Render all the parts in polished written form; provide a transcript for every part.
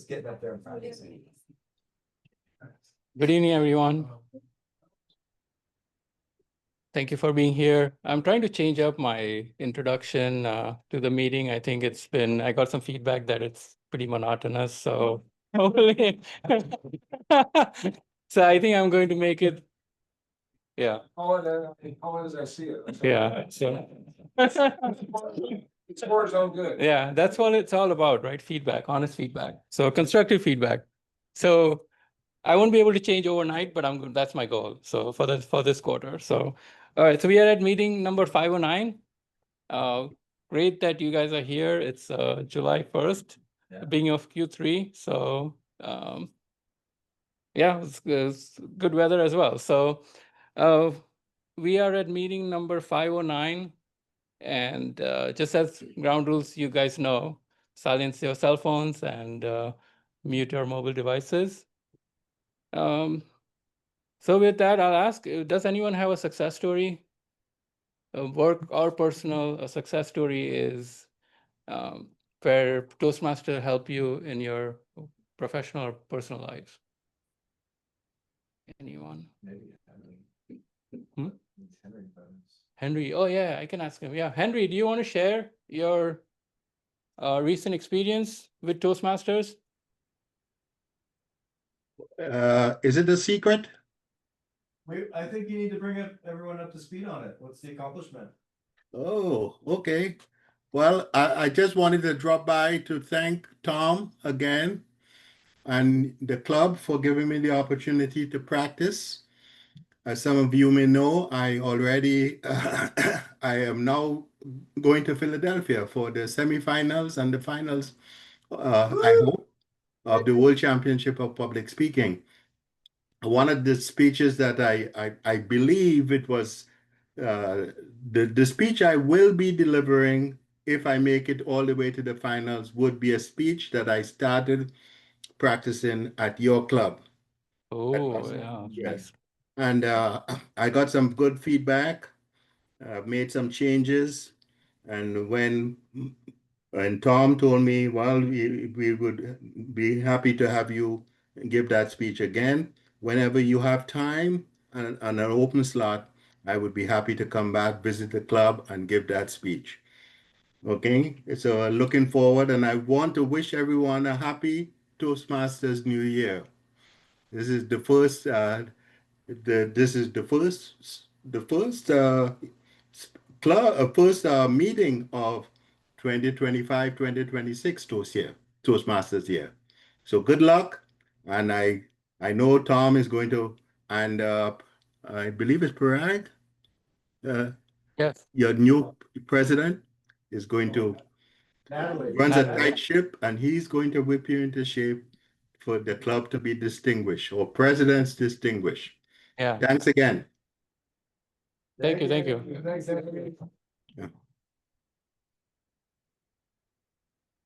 It's getting up there in Friday. Good evening, everyone. Thank you for being here. I'm trying to change up my introduction to the meeting. I think I got some feedback that it's pretty monotonous. So hopefully, so I think I'm going to make it. Yeah. How does I see it? Yeah. So It scores all good. yeah, that's what it's all about, right? Feedback, honest feedback. So constructive feedback. So I won't be able to change overnight, but that's my goal. So for this quarter. So all right. So we are at meeting number 509. Great that you guys are here. It's July 1st, the beginning of Q3. So yeah, it's good weather as well. So we are at meeting number 509. And just as ground rules, you guys know, silence your cell phones and mute your mobile devices. So with that, I'll ask, does anyone have a success story? Work or personal, a success story is where Toastmaster help you in your professional or personal life. Anyone? Maybe Henry. Oh yeah, I can ask him. Yeah, Henry, do you want to share your recent experience with Toastmasters? Is it a secret? I think you need to bring everyone up to speed on it. What's the accomplishment? Oh, okay. Well, I just wanted to drop by to thank Tom again and the club for giving me the opportunity to practice. As some of you may know, I am now going to Philadelphia for the semifinals and the finals, I hope, of the World Championship of Public Speaking. One of the speeches that I believe it was the speech I will be delivering if I make it all the way to the finals would be a speech that I started practicing at your club. Oh, yeah. Yes. And I got some good feedback, made some changes. And when Tom told me, well, we would be happy to have you give that speech again. Whenever you have time and an open slot, I would be happy to come back, visit the club, and give that speech. Okay, so looking forward, and I want to wish everyone a happy Toastmasters New Year. This is the first. This is the first meeting of 2025-2026 Toastmasters year. So good luck, and I know Tom is going to, and I believe it's Parag. Yes. Your new president is going to runs a tight ship, and he's going to whip you into shape for the club to be distinguished or presidents distinguished. Yeah. Thanks again. Thank you. Thank you. Thanks, Henry.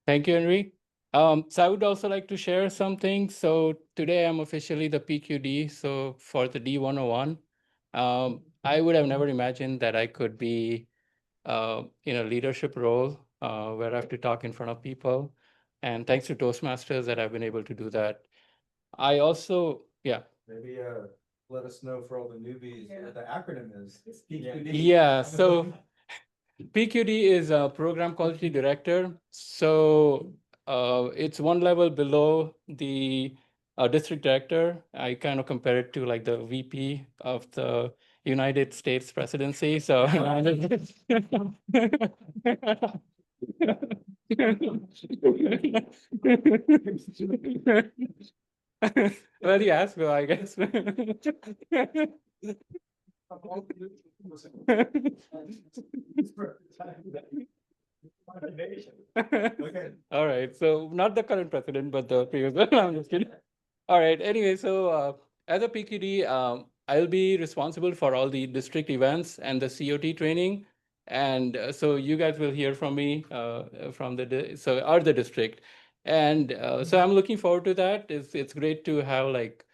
Thank you, Henry. So I would also like to share something. So today I'm officially the PQD. So for the D101, I would have never imagined that I could be in a leadership role where I have to talk in front of people. And thanks to Toastmasters that I've been able to do that. I also, yeah. Maybe let us know for all the newbies what the acronym is. PQD. Yeah, so PQD is a program quality director. So it's one level below the district director. I kind of compare it to like the VP of the United States presidency. So well, yes, well, I guess. Okay. All right. So not the current president, but the previous one. I'm just kidding. All right. Anyway, so as a PQD, I'll be responsible for all the district events and the COT training. And so you guys will hear from me from the district. And so I'm looking forward to that. It's great to have like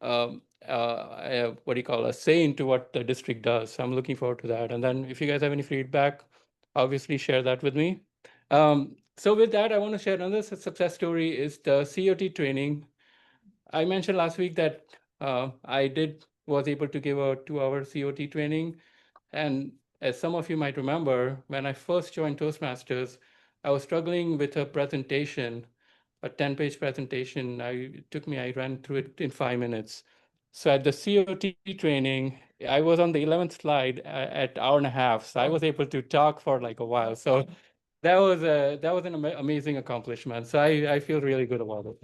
what do you call a say into what the district does. So I'm looking forward to that. And then if you guys have any feedback, obviously share that with me. So with that, I want to share another success story is the COT training. I mentioned last week that I was able to give a 2-hour COT training. And as some of you might remember, when I first joined Toastmasters, I was struggling with a presentation, a 10-page presentation. I ran through it in 5 minutes. So at the COT training, I was on the 11th slide at hour and a half. So I was able to talk for like a while. So that was an amazing accomplishment. So I feel really good about it.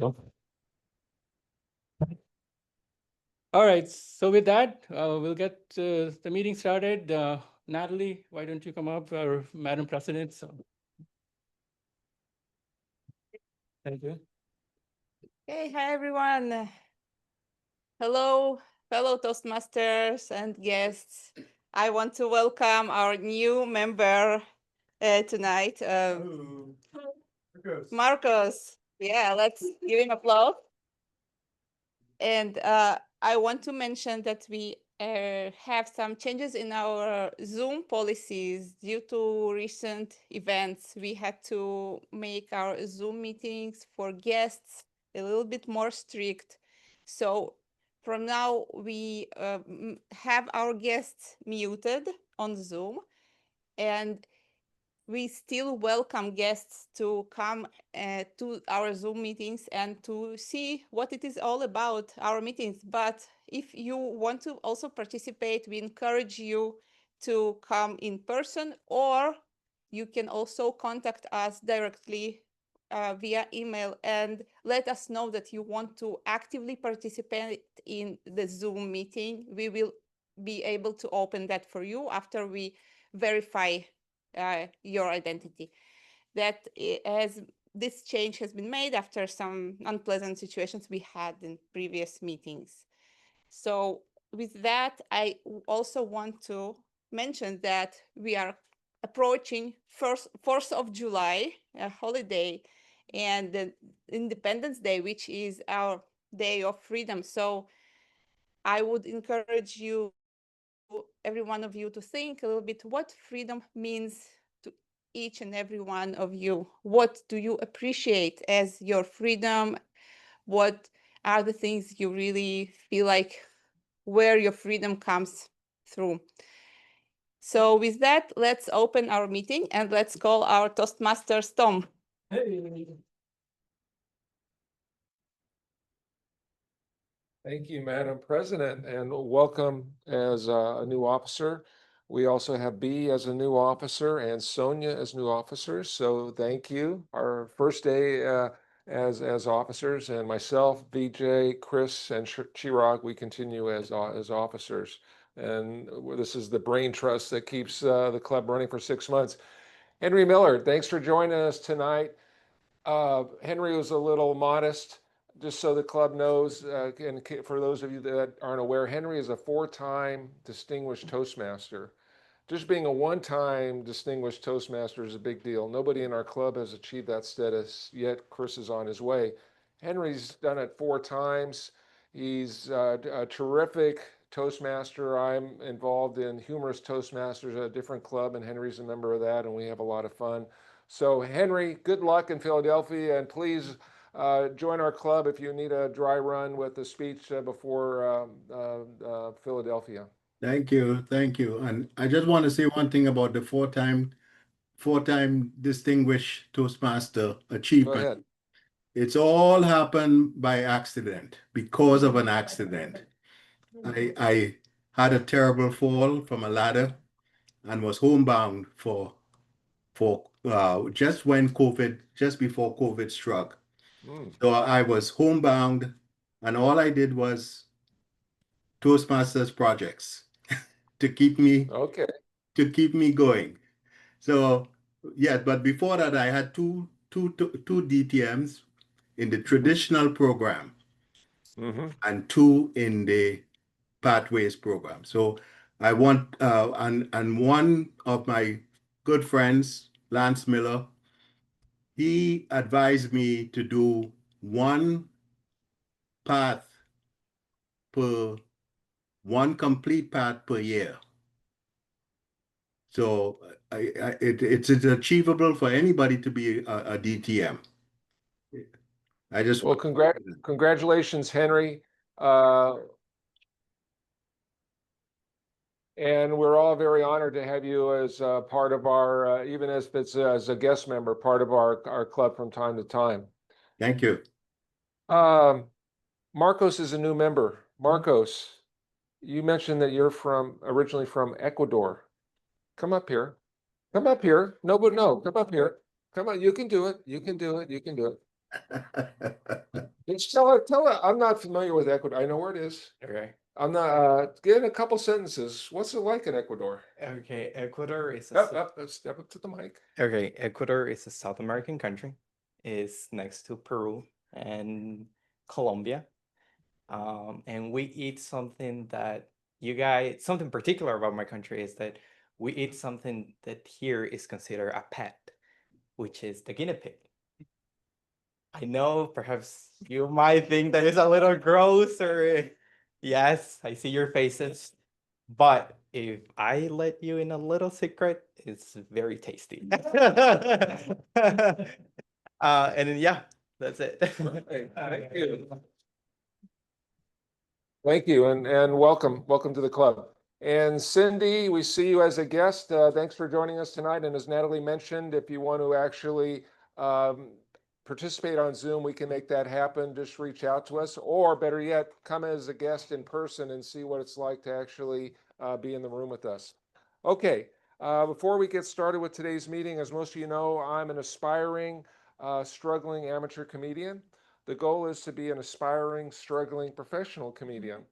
All right, so with that, we'll get the meeting started. Natalie, why don't you come up, or Madam President? So. Thank you. Hey, hi everyone. Hello, fellow Toastmasters and guests. I want to welcome our new member tonight, Ooh. Marcos. Marcos. Yeah, let's give him applause. And I want to mention that we have some changes in our Zoom policies due to recent events. We had to make our Zoom meetings for guests a little bit more strict. So from now, we have our guests muted on Zoom, and we still welcome guests to come to our Zoom meetings and to see what it is all about, our meetings. But if you want to also participate, we encourage you to come in person, or you can also contact us directly via email and let us know that you want to actively participate in the Zoom meeting. We will be able to open that for you after we verify your identity. That as this change has been made after some unpleasant situations we had in previous meetings. So with that, I also want to mention that we are approaching 4th of July, a holiday, and the Independence Day, which is our day of freedom. So I would encourage you, every one of you, to think a little bit what freedom means to each and every one of you. What do you appreciate as your freedom? What are the things you really feel like where your freedom comes through? So with that, let's open our meeting and let's call our Toastmasters Tom. Hey. Thank you, Madam President, and welcome as a new officer. We also have B as a new officer and Sonia as new officers. So thank you. Our first day as officers, and myself, VJ, Chris, and Chirag, we continue as officers. And this is the brain trust that keeps the club running for 6 months. Henry Miller, thanks for joining us tonight. Henry was a little modest. Just so the club knows, and for those of you that aren't aware, Henry is a 4-time distinguished Toastmaster. Just being a 1-time distinguished Toastmaster is a big deal. Nobody in our club has achieved that status yet. Chris is on his way. Henry's done it 4 times. He's a terrific Toastmaster. I'm involved in Humorous Toastmasters at a different club, and Henry's a member of that, and we have a lot of fun. So Henry, good luck in Philadelphia, and please join our club if you need a dry run with the speech before Philadelphia. Thank you, thank you. And I just want to say one thing about the 4-time distinguished Toastmaster Go achievement. ahead. It's all happened by accident, because of an accident. I had a terrible fall from a ladder and was homebound for just before COVID struck. So I was homebound, and all I did was Toastmasters projects to keep me going. So yeah, but before that, I had two DTMs in the traditional program and 2 in the Pathways program. So I want and one of my good friends, Lance Miller, he advised me to do 1 path per 1 complete path per year. So it's achievable for anybody to be a DTM. I just Well, congratulations, Henry. And we're all very honored to have you as part of our, even as it's as a guest member, part of our club from time to time. Thank you. Marcos is a new member. Marcos, you mentioned that you're originally from Ecuador. Come up here. Come up here. No, but no, come up here. Come on, you can do it. You can do it. You can do it. Just tell her, I'm not familiar with Ecuador. I know where it is. Okay. I'm not, get in a couple sentences. What's it like in Ecuador? Okay. Ecuador is Step up to the mic. okay. Ecuador is a South American country. It's next to Peru and Colombia. And we eat something that something particular about my country is that we eat something that here is considered a pet, which is the guinea pig. I know perhaps you might think that it's a little gross or yes, I see your faces. But if I let you in a little secret, it's very tasty. And then, yeah, that's it. Thank you. Thank you, and welcome to the club. And Cindy, we see you as a guest. Thanks for joining us tonight. And as Natalie mentioned, if you want to actually participate on Zoom, we can make that happen. Just reach out to us, or better yet, come as a guest in person and see what it's like to actually be in the room with us. Okay, before we get started with today's meeting, as most of you know, I'm an aspiring, struggling amateur comedian. The goal is to be an aspiring, struggling professional comedian.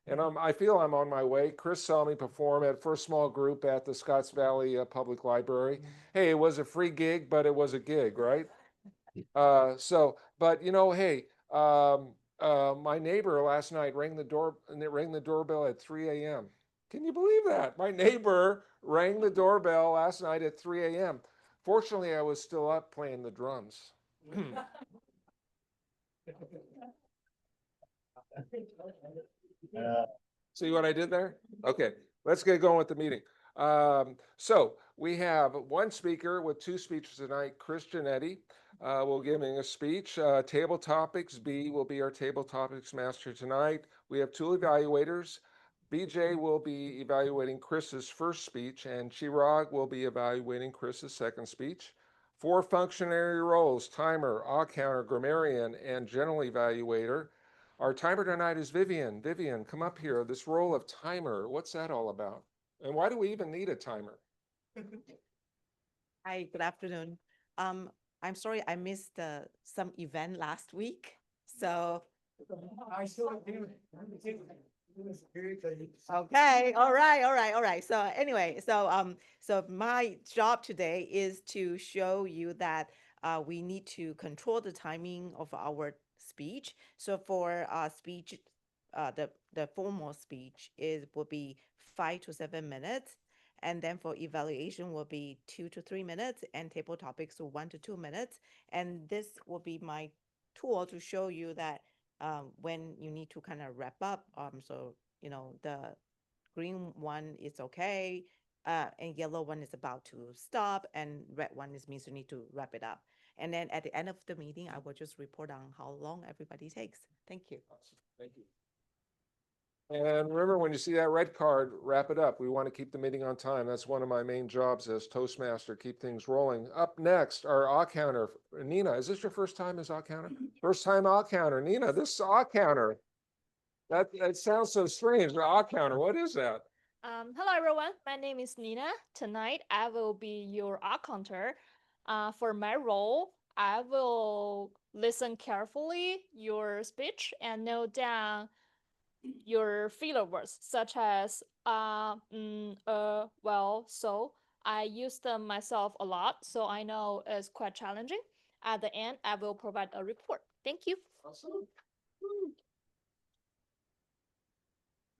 And I feel I'm on my way. Chris saw me perform at first small group at the Scotts Valley Public Library. Hey, it was a free gig, but it was a gig, right? But you know, hey, my neighbor last night rang the doorbell at 3 a.m. Can you believe that? My neighbor rang the doorbell last night at 3 a.m. Fortunately, I was still up playing the drums. See what I did there? Okay, let's get going with the meeting. So we have one speaker with two speeches tonight. Chris Giannetti will give me a speech. Table Topics B will be our Table Topics master tonight. We have two evaluators. BJ will be evaluating Chris's first speech, and Chirag will be evaluating Chris's second speech. 4 functionary roles: timer, counter, grammarian, and general evaluator. Our timer tonight is Vivian. Vivian, come up here. This role of timer, what's that all about? And why do we even need a timer? Hi, good afternoon. I'm sorry I missed some event last week, so. Okay, all right. So anyway, so my job today is to show you that we need to control the timing of our speech. So for speech, the formal speech will be 5 to 7 minutes. And then for evaluation will be 2 to 3 minutes, and table topics 1 to 2 minutes. And this will be my tool to show you that when you need to kind of wrap up. So, you know, the green one is okay, and yellow one is about to stop, and red one means you need to wrap it up. And then at the end of the meeting, I will just report on how long everybody takes. Thank you. Thank you. And remember, when you see that red card, wrap it up. We want to keep the meeting on time. That's one of my main jobs as Toastmaster, keep things rolling. Up next, our counter. Nina, is this your first time as counter? First time counter. Nina, this counter. That sounds so strange. Counter, what is that? Hello everyone, my name is Nina. Tonight I will be your counter. For my role, I will listen carefully your speech and note down your filler words such as well, so. I use them myself a lot, so I know it's quite challenging. At the end, I will provide a report. Thank you. Awesome.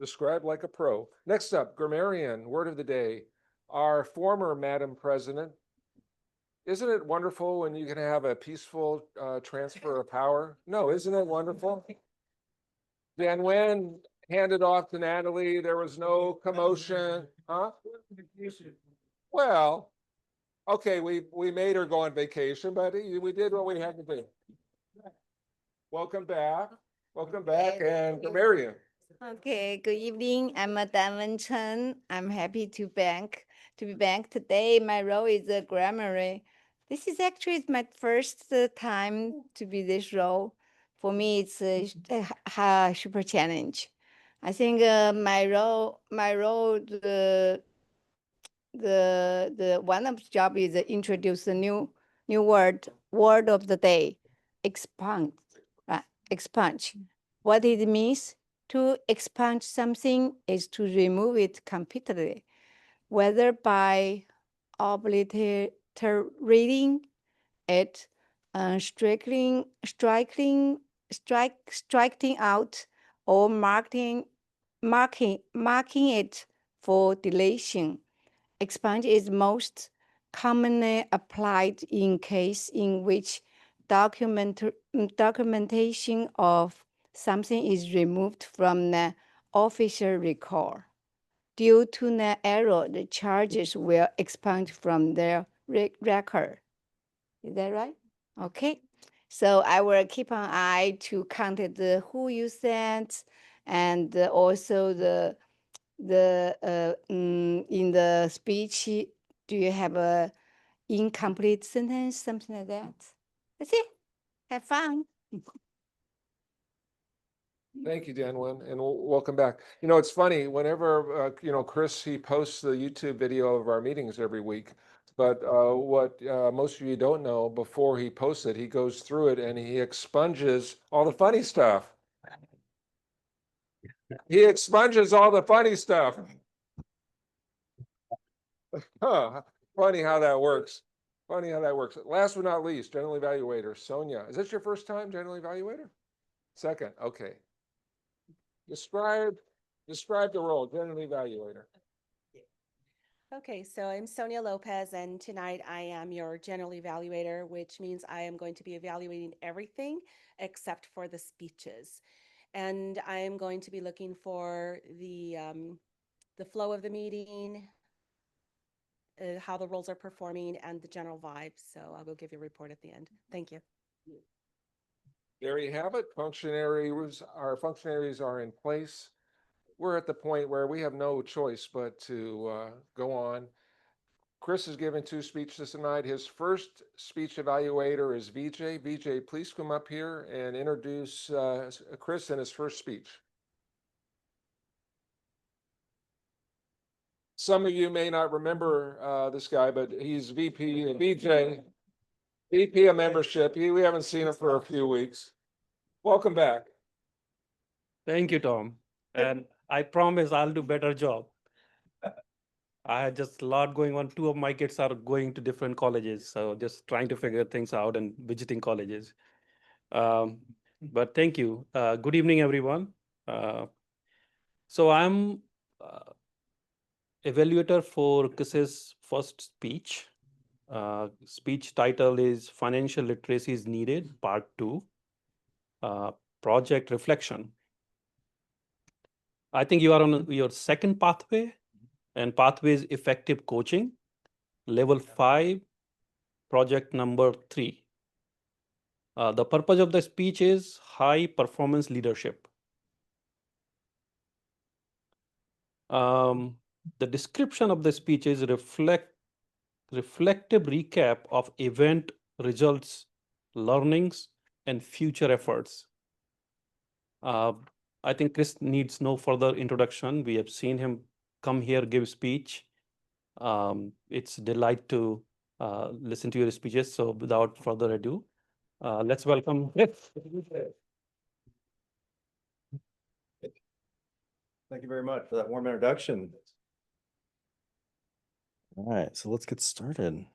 Described like a pro. Next up, grammarian, word of the day. Our former Madam President. Isn't it wonderful when you can have a peaceful transfer of power? No, isn't it wonderful? Then when handed off to Natalie, there was no commotion, huh? Well, Okay, we made her go on vacation, but we did what we had to do. Welcome back. Welcome back, and Marion. Okay, good evening. I'm Dan Chen. I'm happy to be back today. My role is a grammar. This is actually my first time to be this role. For me, it's a super challenge. I think my role, the one of the job is introduce a new word of the day, expunge, right? Expunge. What it means to expunge something is to remove it completely, whether by obliterating it, striking out, or marking it for deletion. Expunge is most commonly applied in case in which documentation of something is removed from the official record. Due to the error, the charges will expunge from their record. Is that right? Okay. So I will keep an eye to count the who you sent, and also in the speech, do you have a incomplete sentence, something like that? That's it. Have fun. Thank you, Danwin, and welcome back. You know, it's funny, whenever, Chris, he posts the YouTube video of our meetings every week. But what most of you don't know, before he posts it, he goes through it and he expunges all the funny stuff. He expunges all the funny stuff. Huh, funny how that works. Funny how that works. Last but not least, general evaluator, Sonia. Is this your first time general evaluator? Second, okay. Describe the role, general evaluator. Okay, so I'm Sonia Lopez, and tonight I am your general evaluator, which means I am going to be evaluating everything except for the speeches. And I am going to be looking for the flow of the meeting, how the roles are performing, and the general vibe. So I will give you a report at the end. Thank you. There you have it. Our functionaries are in place. We're at the point where we have no choice but to go on. Chris is giving 2 speeches tonight. His first speech evaluator is VJ. VJ, please come up here and introduce Chris in his first speech. Some of you may not remember this guy, but he's VJ of membership. We haven't seen him for a few weeks. Welcome back. Thank you, Tom. And I promise I'll do better job. I had just a lot going on. 2 of my kids are going to different colleges, so just trying to figure things out and visiting colleges. But thank you. Good evening, everyone. So I'm evaluator for Chris's first speech. Speech title is Financial Literacy is Needed, Part 2, Project Reflection. I think you are on your second pathway, and pathway is effective coaching, level 5, project number 3. The purpose of the speech is high performance leadership. The description of the speech is reflective recap of event results, learnings, and future efforts. I think Chris needs no further introduction. We have seen him come here, give speech. It's a delight to listen to your speeches. So without further ado, let's welcome Chris. Thank you very much for that warm introduction. All right, so let's get started.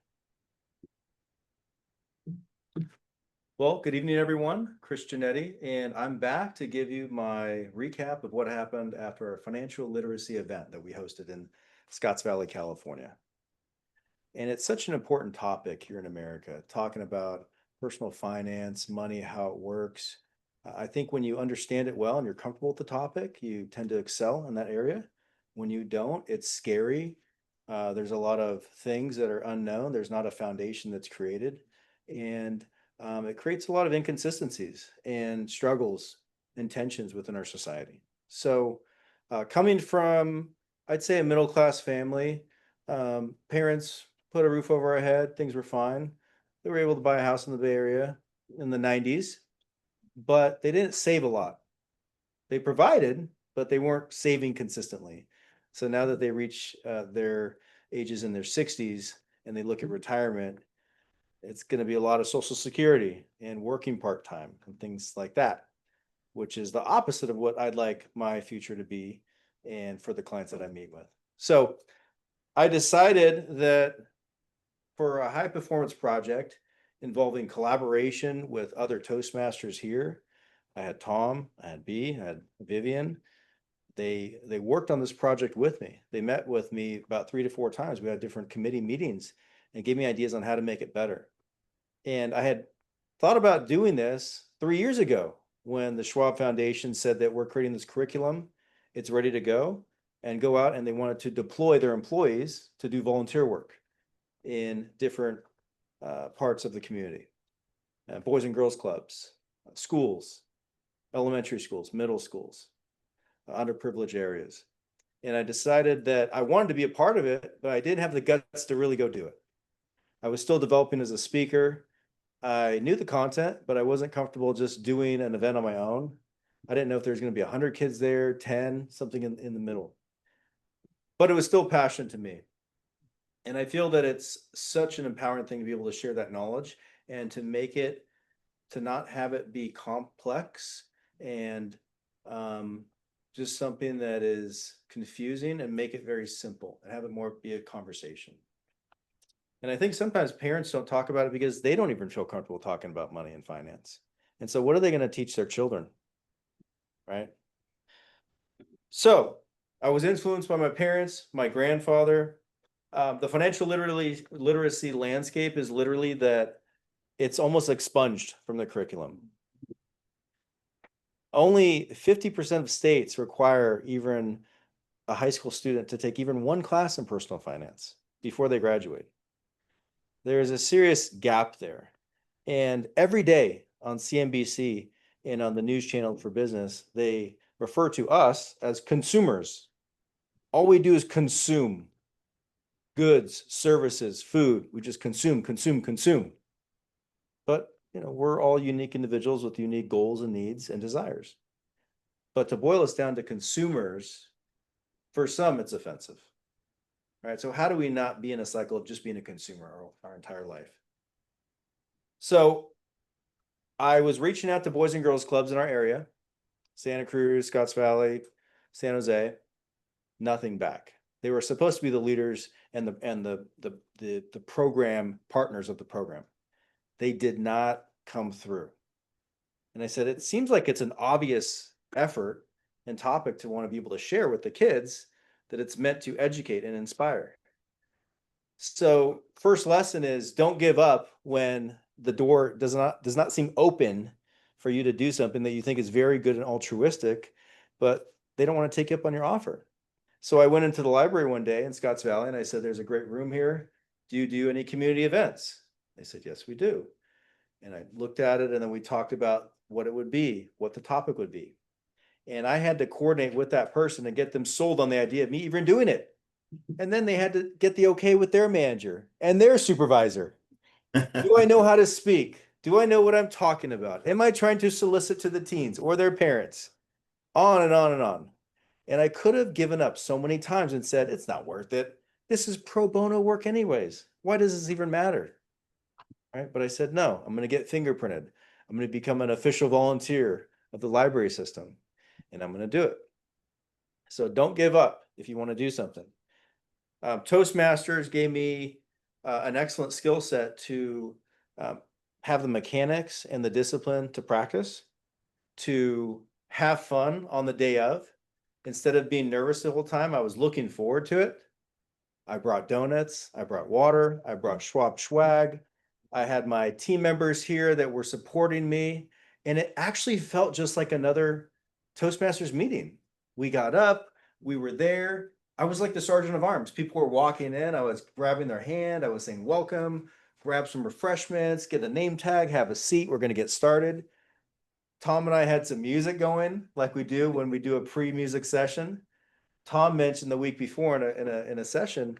Well, good evening, everyone. Chris Giannetti, and I'm back to give you my recap of what happened after our financial literacy event that we hosted in Scotts Valley, California. And it's such an important topic here in America, talking about personal finance, money, how it works. I think when you understand it well and you're comfortable with the topic, you tend to excel in that area. When you don't, it's scary. There's a lot of things that are unknown. There's not a foundation that's created. And it creates a lot of inconsistencies and struggles and tensions within our society. So coming from, I'd say, a middle-class family, parents put a roof over our head, things were fine. They were able to buy a house in the Bay Area in the 90s, but they didn't save a lot. They provided, but they weren't saving consistently. So now that they reach their ages in their 60s and they look at retirement, it's going to be a lot of Social Security and working part-time and things like that, which is the opposite of what I'd like my future to be and for the clients that I meet with. So I decided that for a high performance project involving collaboration with other Toastmasters here, I had Tom, I had B, I had Vivian. They worked on this project with me. They met with me about 3 to 4 times. We had different committee meetings and gave me ideas on how to make it better. And I had thought about doing this 3 years ago when the Schwab Foundation said that we're creating this curriculum. It's ready to go and go out, and they wanted to deploy their employees to do volunteer work in different parts of the community, boys and girls clubs, schools, elementary schools, middle schools, underprivileged areas. And I decided that I wanted to be a part of it, but I didn't have the guts to really go do it. I was still developing as a speaker. I knew the content, but I wasn't comfortable just doing an event on my own. I didn't know if there's going to be 100 kids there, 10, something in the middle. But it was still passion to me. And I feel that it's such an empowering thing to be able to share that knowledge and to make it, to not have it be complex and just something that is confusing, and make it very simple and have it more be a conversation. And I think sometimes parents don't talk about it because they don't even feel comfortable talking about money and finance. And so what are they going to teach their children? Right? So I was influenced by my parents, my grandfather. The financial literacy landscape is literally that it's almost expunged from the curriculum. Only 50% of states require even a high school student to take even one class in personal finance before they graduate. There is a serious gap there. And every day on CNBC and on the news channel for business, they refer to us as consumers. All we do is consume goods, services, food. We just consume, consume, consume. But we're all unique individuals with unique goals and needs and desires. But to boil us down to consumers, for some, it's offensive. Right? So how do we not be in a cycle of just being a consumer our entire life? So I was reaching out to boys and girls clubs in our area, Santa Cruz, Scotts Valley, San Jose, nothing back. They were supposed to be the leaders and the program partners of the program. They did not come through. And I said, it seems like it's an obvious effort and topic to want to be able to share with the kids, that it's meant to educate and inspire. So first lesson is, don't give up when the door does not seem open for you to do something that you think is very good and altruistic, but they don't want to take you up on your offer. So I went into the library one day in Scotts Valley and I said, there's a great room here. Do you do any community events? They said, yes, we do. And I looked at it, and then we talked about what it would be, what the topic would be. And I had to coordinate with that person and get them sold on the idea of me even doing it. And then they had to get the okay with their manager and their supervisor. Do I know how to speak? Do I know what I'm talking about? Am I trying to solicit to the teens or their parents? On and on and on. And I could have given up so many times and said, it's not worth it. This is pro bono work anyways. Why does this even matter? Right? But I said, no, I'm going to get fingerprinted. I'm going to become an official volunteer of the library system, and I'm going to do it. So don't give up if you want to do something. Toastmasters gave me an excellent skill set to have the mechanics and the discipline to practice, to have fun on the day of. Instead of being nervous the whole time, I was looking forward to it. I brought donuts, I brought water, I brought Schwab swag. I had my team members here that were supporting me, and it actually felt just like another Toastmasters meeting. We got up, we were there, I was like the sergeant of arms. People were walking in, I was grabbing their hand, I was saying welcome, grab some refreshments, get a name tag, have a seat, we're gonna get started. Tom and I had some music going like we do when we do a pre-music session. Tom mentioned the week before in a session,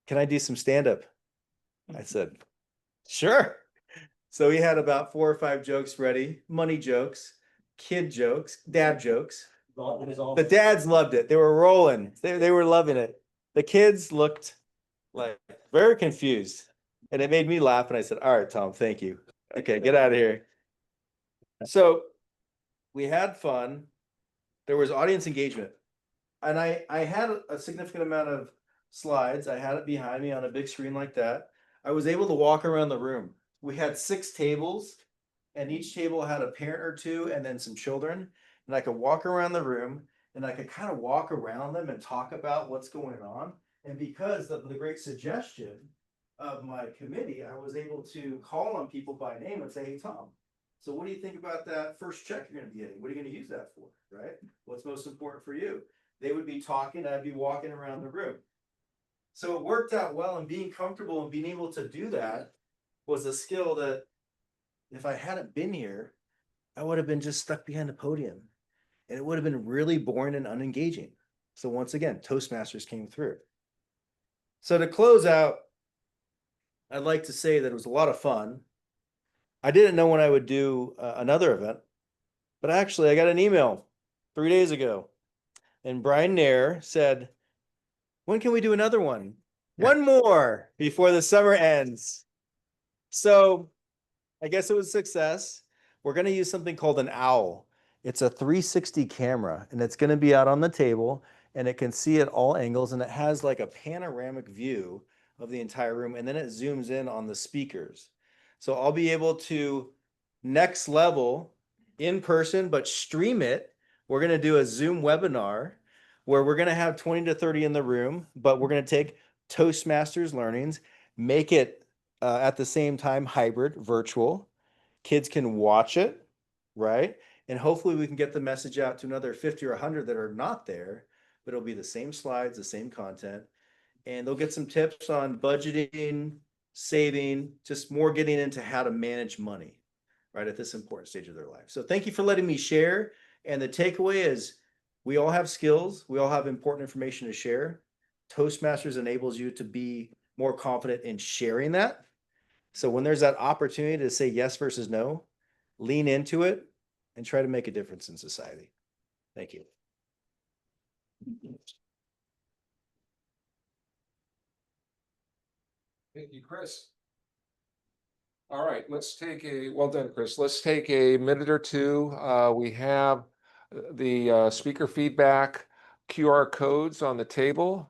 can I do some stand-up? I said, sure. So he had about 4 or 5 jokes ready, money jokes, kid jokes, dad jokes. The dads loved it. They were rolling. They were loving it. The kids looked like very confused. And it made me laugh. And I said, all right, Tom, thank you. Okay, get out of here. So we had fun. There was audience engagement. And I had a significant amount of slides. I had it behind me on a big screen like that. I was able to walk around the room. We had 6 tables, and each table had a parent or 2 and then some children. And I could walk around the room and I could kind of walk around them and talk about what's going on. And because of the great suggestion of my committee, I was able to call on people by name and say, hey, Tom, so what do you think about that first check you're going to be getting? What are you going to use that for, right? What's most important for you? They would be talking, I'd be walking around the room. So it worked out well, and being comfortable and being able to do that was a skill that if I hadn't been here, I would have been just stuck behind the podium and it would have been really boring and unengaging. So once again, Toastmasters came through. So to close out, I'd like to say that it was a lot of fun. I didn't know when I would do another event, but actually I got an email 3 days ago, and Brian Nair said, when can we do another one? One more before the summer ends. So I guess it was a success. We're going to use something called an owl. It's a 360 camera, and it's going to be out on the table, and it can see at all angles, and it has like a panoramic view of the entire room, and then it zooms in on the speakers. So I'll be able to next level in person, but stream it. We're going to do a Zoom webinar where we're going to have 20 to 30 in the room, but we're going to take Toastmasters learnings, make it at the same time hybrid, virtual. Kids can watch it, right? And hopefully we can get the message out to another 50 or 100 that are not there, but it'll be the same slides, the same content, and they'll get some tips on budgeting, saving, just more getting into how to manage money, right, at this important stage of their life. So thank you for letting me share. And the takeaway is we all have skills. We all have important information to share. Toastmasters enables you to be more confident in sharing that. So when there's that opportunity to say yes versus no, lean into it and try to make a difference in society. Thank you. Thank you, Chris. All right, well done, Chris. Let's take a minute or two. We have the speaker feedback QR codes on the table.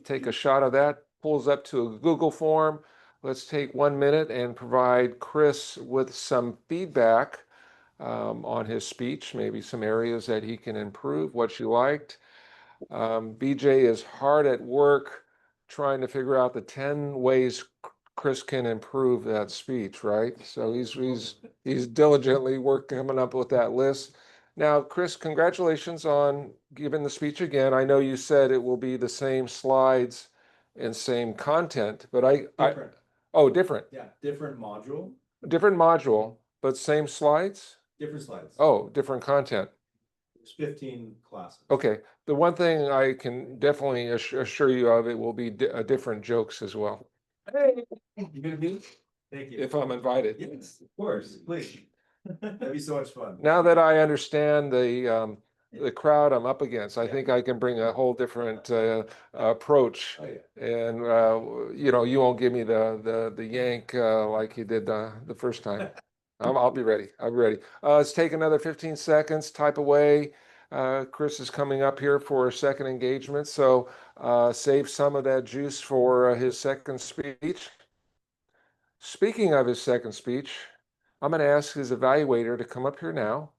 Take a shot of that, pulls up to a Google form. Let's take 1 minute and provide Chris with some feedback on his speech, maybe some areas that he can improve, what you liked. BJ is hard at work trying to figure out the 10 ways Chris can improve that speech, right? So he's diligently coming up with that list. Now, Chris, congratulations on giving the speech again. I know you said it will be the same slides and same content, but Different. Different. Yeah, different module, Different module, but same slides? different slides. Oh, different content. There's 15 classes. Okay. The one thing I can definitely assure you of, it will be different jokes as well. Hey, you gonna be? Thank you. If I'm invited. Yes, of course, please. That'd be so much fun. Now that I understand the crowd I'm up against, I think I can bring a whole different approach. Oh, yeah. And you won't give me the yank like you did the first time. I'll be ready. I'll be ready. Let's take another 15 seconds, type away. Chris is coming up here for a second engagement, so save some of that juice for his second speech. Speaking of his second speech, I'm going to ask his evaluator to come up here now.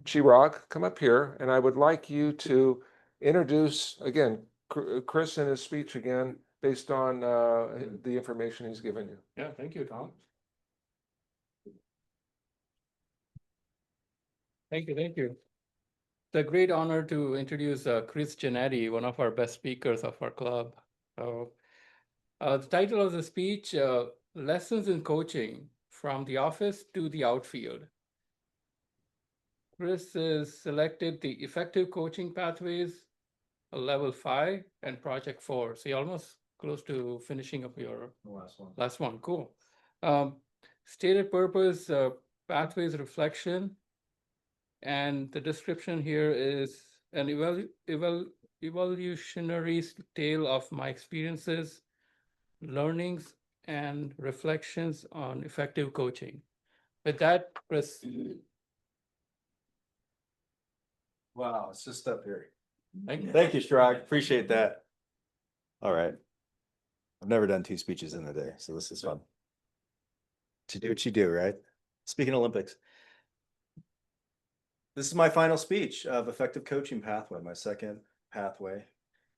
Chirag, come up here, and I would like you to introduce, again, Chris in his speech again, based on the information he's given you. Yeah, thank you, Tom. Thank you. the great honor to introduce Chris Genetti, one of our best speakers of our club. The title of the speech, Lessons in Coaching from the Office to the Outfield. Chris has selected the Effective Coaching Pathways, Level 5 and Project 4. So you're almost close to finishing up your The last one. last one. Cool. Stated purpose, pathways reflection. And the description here is an evolutionary tale of my experiences, learnings, and reflections on effective coaching. With that, Chris. Wow, it's just up here. Thank you. Thank you, Shrag. Appreciate that. All right. I've never done 2 speeches in a day, so this is fun. To do what you do, right? Speaking Olympics. This is my final speech of Effective Coaching Pathway, my second pathway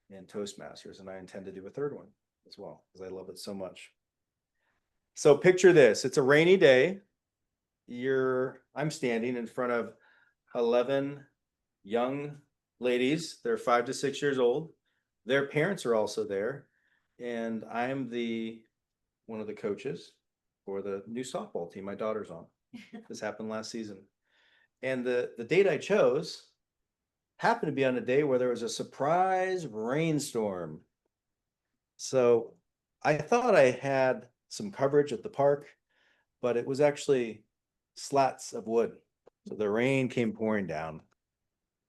in Toastmasters, and I intend to do a third one as well, because I love it so much. So picture this, it's a rainy day. I'm standing in front of 11 young ladies. They're 5 to 6 years old. Their parents are also there. And I'm one of the coaches for the new softball team my daughter's on. This happened last season. And the date I chose happened to be on a day where there was a surprise rainstorm. So I thought I had some coverage at the park, but it was actually slats of wood. So the rain came pouring down.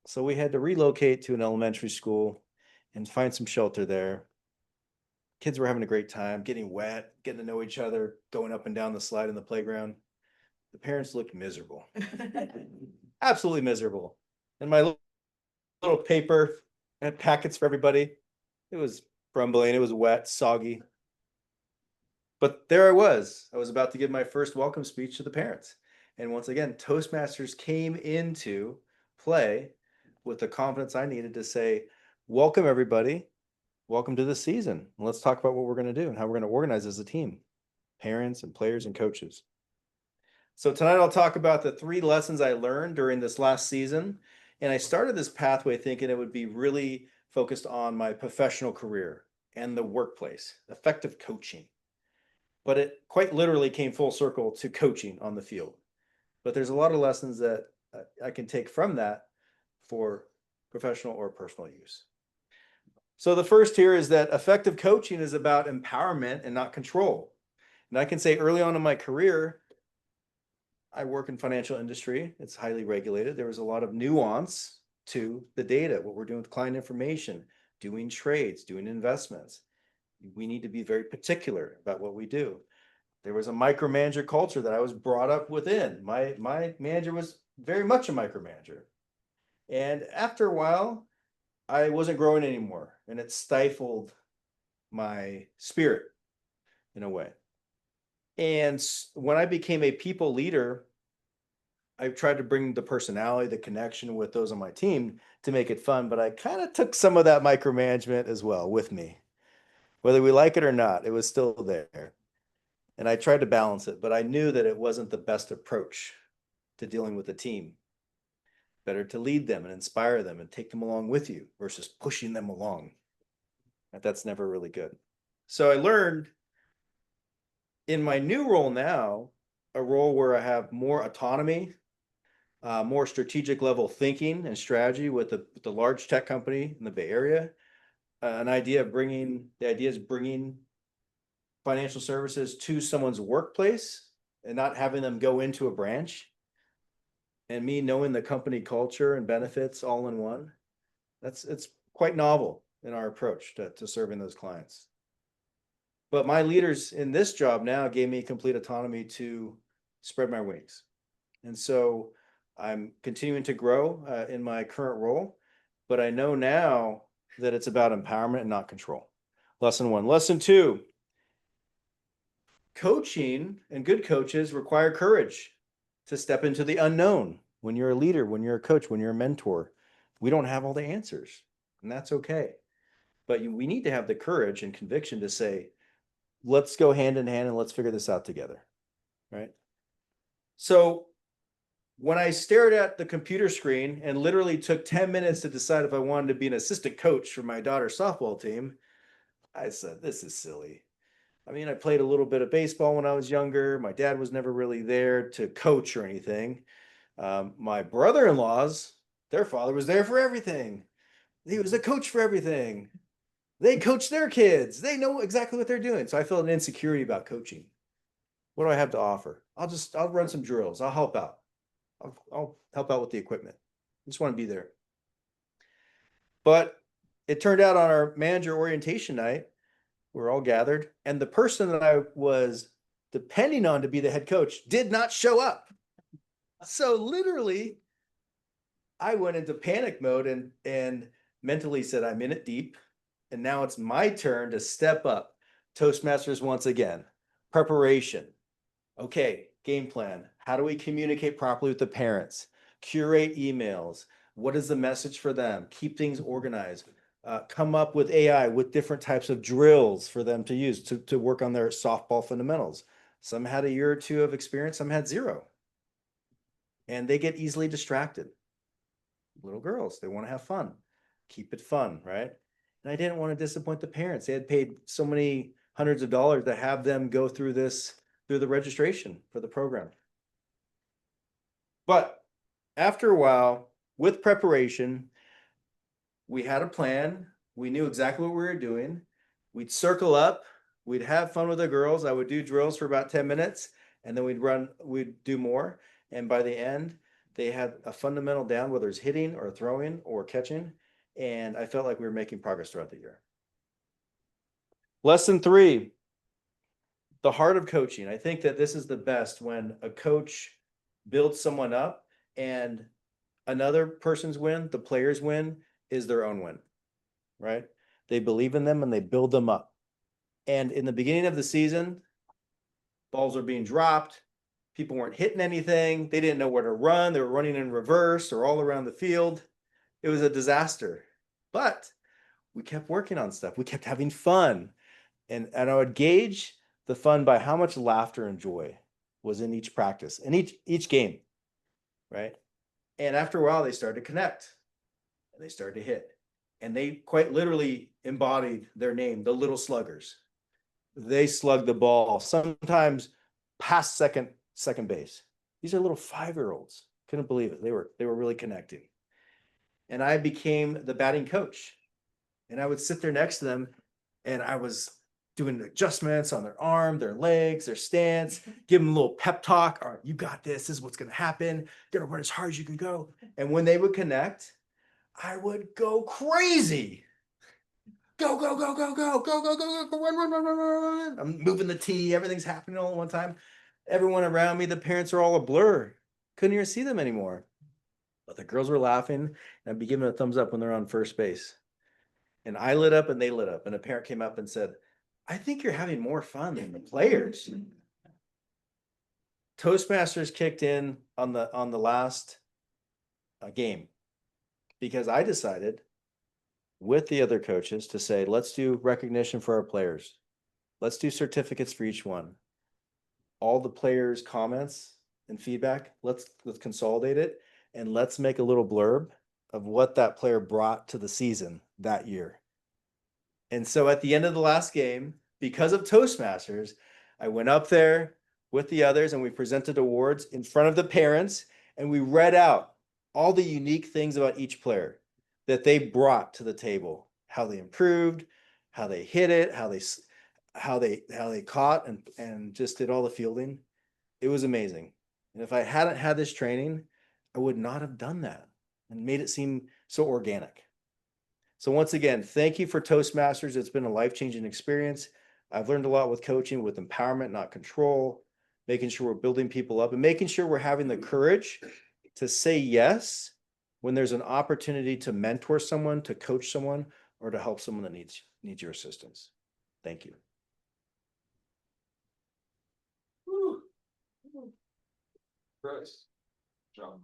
So we had to relocate to an elementary school and find some shelter there. Kids were having a great time, getting wet, getting to know each other, going up and down the slide in the playground. The parents looked miserable, absolutely miserable. And my little paper and packets for everybody, it was crumbling, it was wet, soggy. But there I was about to give my first welcome speech to the parents. And once again, Toastmasters came into play with the confidence I needed to say, welcome everybody, welcome to the season. Let's talk about what we're going to do and how we're going to organize as a team, parents and players and coaches. So tonight I'll talk about the 3 lessons I learned during this last season. And I started this pathway thinking it would be really focused on my professional career and the workplace, effective coaching. But it quite literally came full circle to coaching on the field. But there's a lot of lessons that I can take from that for professional or personal use. So the first here is that effective coaching is about empowerment and not control. And I can say early on in my career, I work in financial industry. It's highly regulated. There was a lot of nuance to the data, what we're doing with client information, doing trades, doing investments. We need to be very particular about what we do. There was a micromanager culture that I was brought up within. My manager was very much a micromanager. And after a while, I wasn't growing anymore, and it stifled my spirit in a way. And when I became a people leader, I tried to bring the personality, the connection with those on my team to make it fun, but I kind of took some of that micromanagement as well with me. Whether we like it or not, it was still there. And I tried to balance it, but I knew that it wasn't the best approach to dealing with a team. Better to lead them and inspire them and take them along with you versus pushing them along. That's never really good. So I learned in my new role now, a role where I have more autonomy, more strategic level thinking and strategy with the large tech company in the Bay Area. The idea is bringing financial services to someone's workplace and not having them go into a branch. And me knowing the company culture and benefits all in one, it's quite novel in our approach to serving those clients. But my leaders in this job now gave me complete autonomy to spread my wings. And so I'm continuing to grow in my current role, but I know now that it's about empowerment and not control. Lesson 1. Lesson 2, coaching and good coaches require courage to step into the unknown. When you're a leader, when you're a coach, when you're a mentor, we don't have all the answers, and that's okay. But we need to have the courage and conviction to say, let's go hand in hand and let's figure this out together, right? So when I stared at the computer screen and literally took 10 minutes to decide if I wanted to be an assistant coach for my daughter's softball team, I said, this is silly. I mean, I played a little bit of baseball when I was younger. My dad was never really there to coach or anything. My brother-in-laws, their father was there for everything. He was a coach for everything. They coach their kids. They know exactly what they're doing. So I felt an insecurity about coaching. What do I have to offer? I'll run some drills. I'll help out. I'll help out with the equipment. I just want to be there. But it turned out on our manager orientation night, we're all gathered, and the person that I was depending on to be the head coach did not show up. So literally, I went into panic mode and mentally said, I'm in it deep. And now it's my turn to step up. Toastmasters once again. Preparation. Okay, game plan. How do we communicate properly with the parents? Curate emails. What is the message for them? Keep things organized. Come up with AI with different types of drills for them to use to work on their softball fundamentals. Some had a year or two of experience, some had 0. And they get easily distracted. Little girls, they want to have fun. Keep it fun, right? And I didn't want to disappoint the parents. They had paid so many hundreds of dollars to have them go through the registration for the program. But after a while, with preparation, we had a plan. We knew exactly what we were doing. We'd circle up. We'd have fun with the girls. I would do drills for about 10 minutes, and then we'd do more. And by the end, they had a fundamental down, whether it's hitting or throwing or catching. And I felt like we were making progress throughout the year. Lesson 3, the heart of coaching. I think that this is the best when a coach builds someone up and another person's win, the player's win, is their own win, right? They believe in them and they build them up. And in the beginning of the season, balls were being dropped. People weren't hitting anything. They didn't know where to run. They were running in reverse or all around the field. It was a disaster. But we kept working on stuff. We kept having fun. And I would gauge the fun by how much laughter and joy was in each practice and each game, right? And after a while, they started to connect and they started to hit. And they quite literally embodied their name, the little sluggers. They slugged the ball, sometimes past second base. These are little 5-year-olds. Couldn't believe it. They were really connecting. And I became the batting coach. And I would sit there next to them and I was doing adjustments on their arm, their legs, their stance, give them a little pep talk. All right, you got this. This is what's going to happen. You're going to run as hard as you can go. And when they would connect, I would go crazy. Go, go, go, go, go, go, go, go, go, run, run, run, run, run, run. I'm moving the tee. Everything's happening all at one time. Everyone around me, the parents are all a blur. Couldn't even see them anymore. But the girls were laughing, and I'd be giving a thumbs up when they're on first base. And I lit up and they lit up. And a parent came up and said, I think you're having more fun than the players. Toastmasters kicked in on the last game because I decided with the other coaches to say, let's do recognition for our players. Let's do certificates for each one. All the players' comments and feedback, let's consolidate it and let's make a little blurb of what that player brought to the season that year. And so at the end of the last game, because of Toastmasters, I went up there with the others and we presented awards in front of the parents and we read out all the unique things about each player that they brought to the table, how they improved, how they hit it, how they caught and just did all the fielding. It was amazing. And if I hadn't had this training, I would not have done that and made it seem so organic. So once again, thank you for Toastmasters. It's been a life-changing experience. I've learned a lot with coaching, with empowerment, not control, making sure we're building people up and making sure we're having the courage to say yes when there's an opportunity to mentor someone, to coach someone, or to help someone that needs your assistance. Thank you. Chris, John.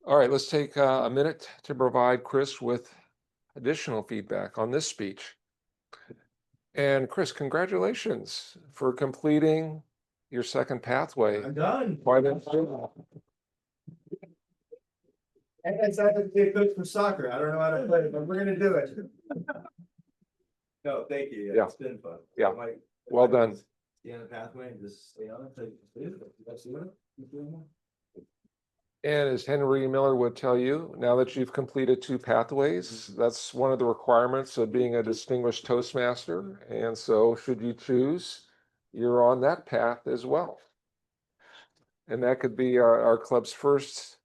All right, let's take a minute to provide Chris with additional feedback on this speech. And Chris, congratulations for completing your second pathway. I'm done. Why didn't you? And it's like to be a coach for soccer. I don't know how to play, but we're gonna do it. No, thank you. Yeah. It's been fun. Yeah. I might- Well I might done. just Stay on the pathway and just stay on it. That's it. And as Henry Miller would tell you, now that you've completed 2 pathways, that's one of the requirements of being a distinguished Toastmaster. And so should you choose, you're on that path as well. And that could be our club's first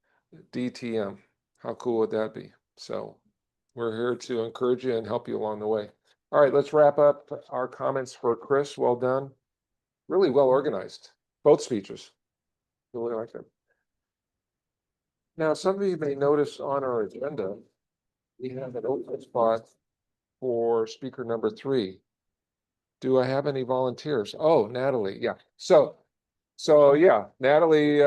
DTM. How cool would that be? So we're here to encourage you and help you along the way. All right, let's wrap up our comments for Chris. Well done. Really well organized, both speeches. Really like them. Now, some of you may notice on our agenda, we have an open spot for speaker number 3. Do I have any volunteers? Oh, Natalie, yeah. So yeah, Natalie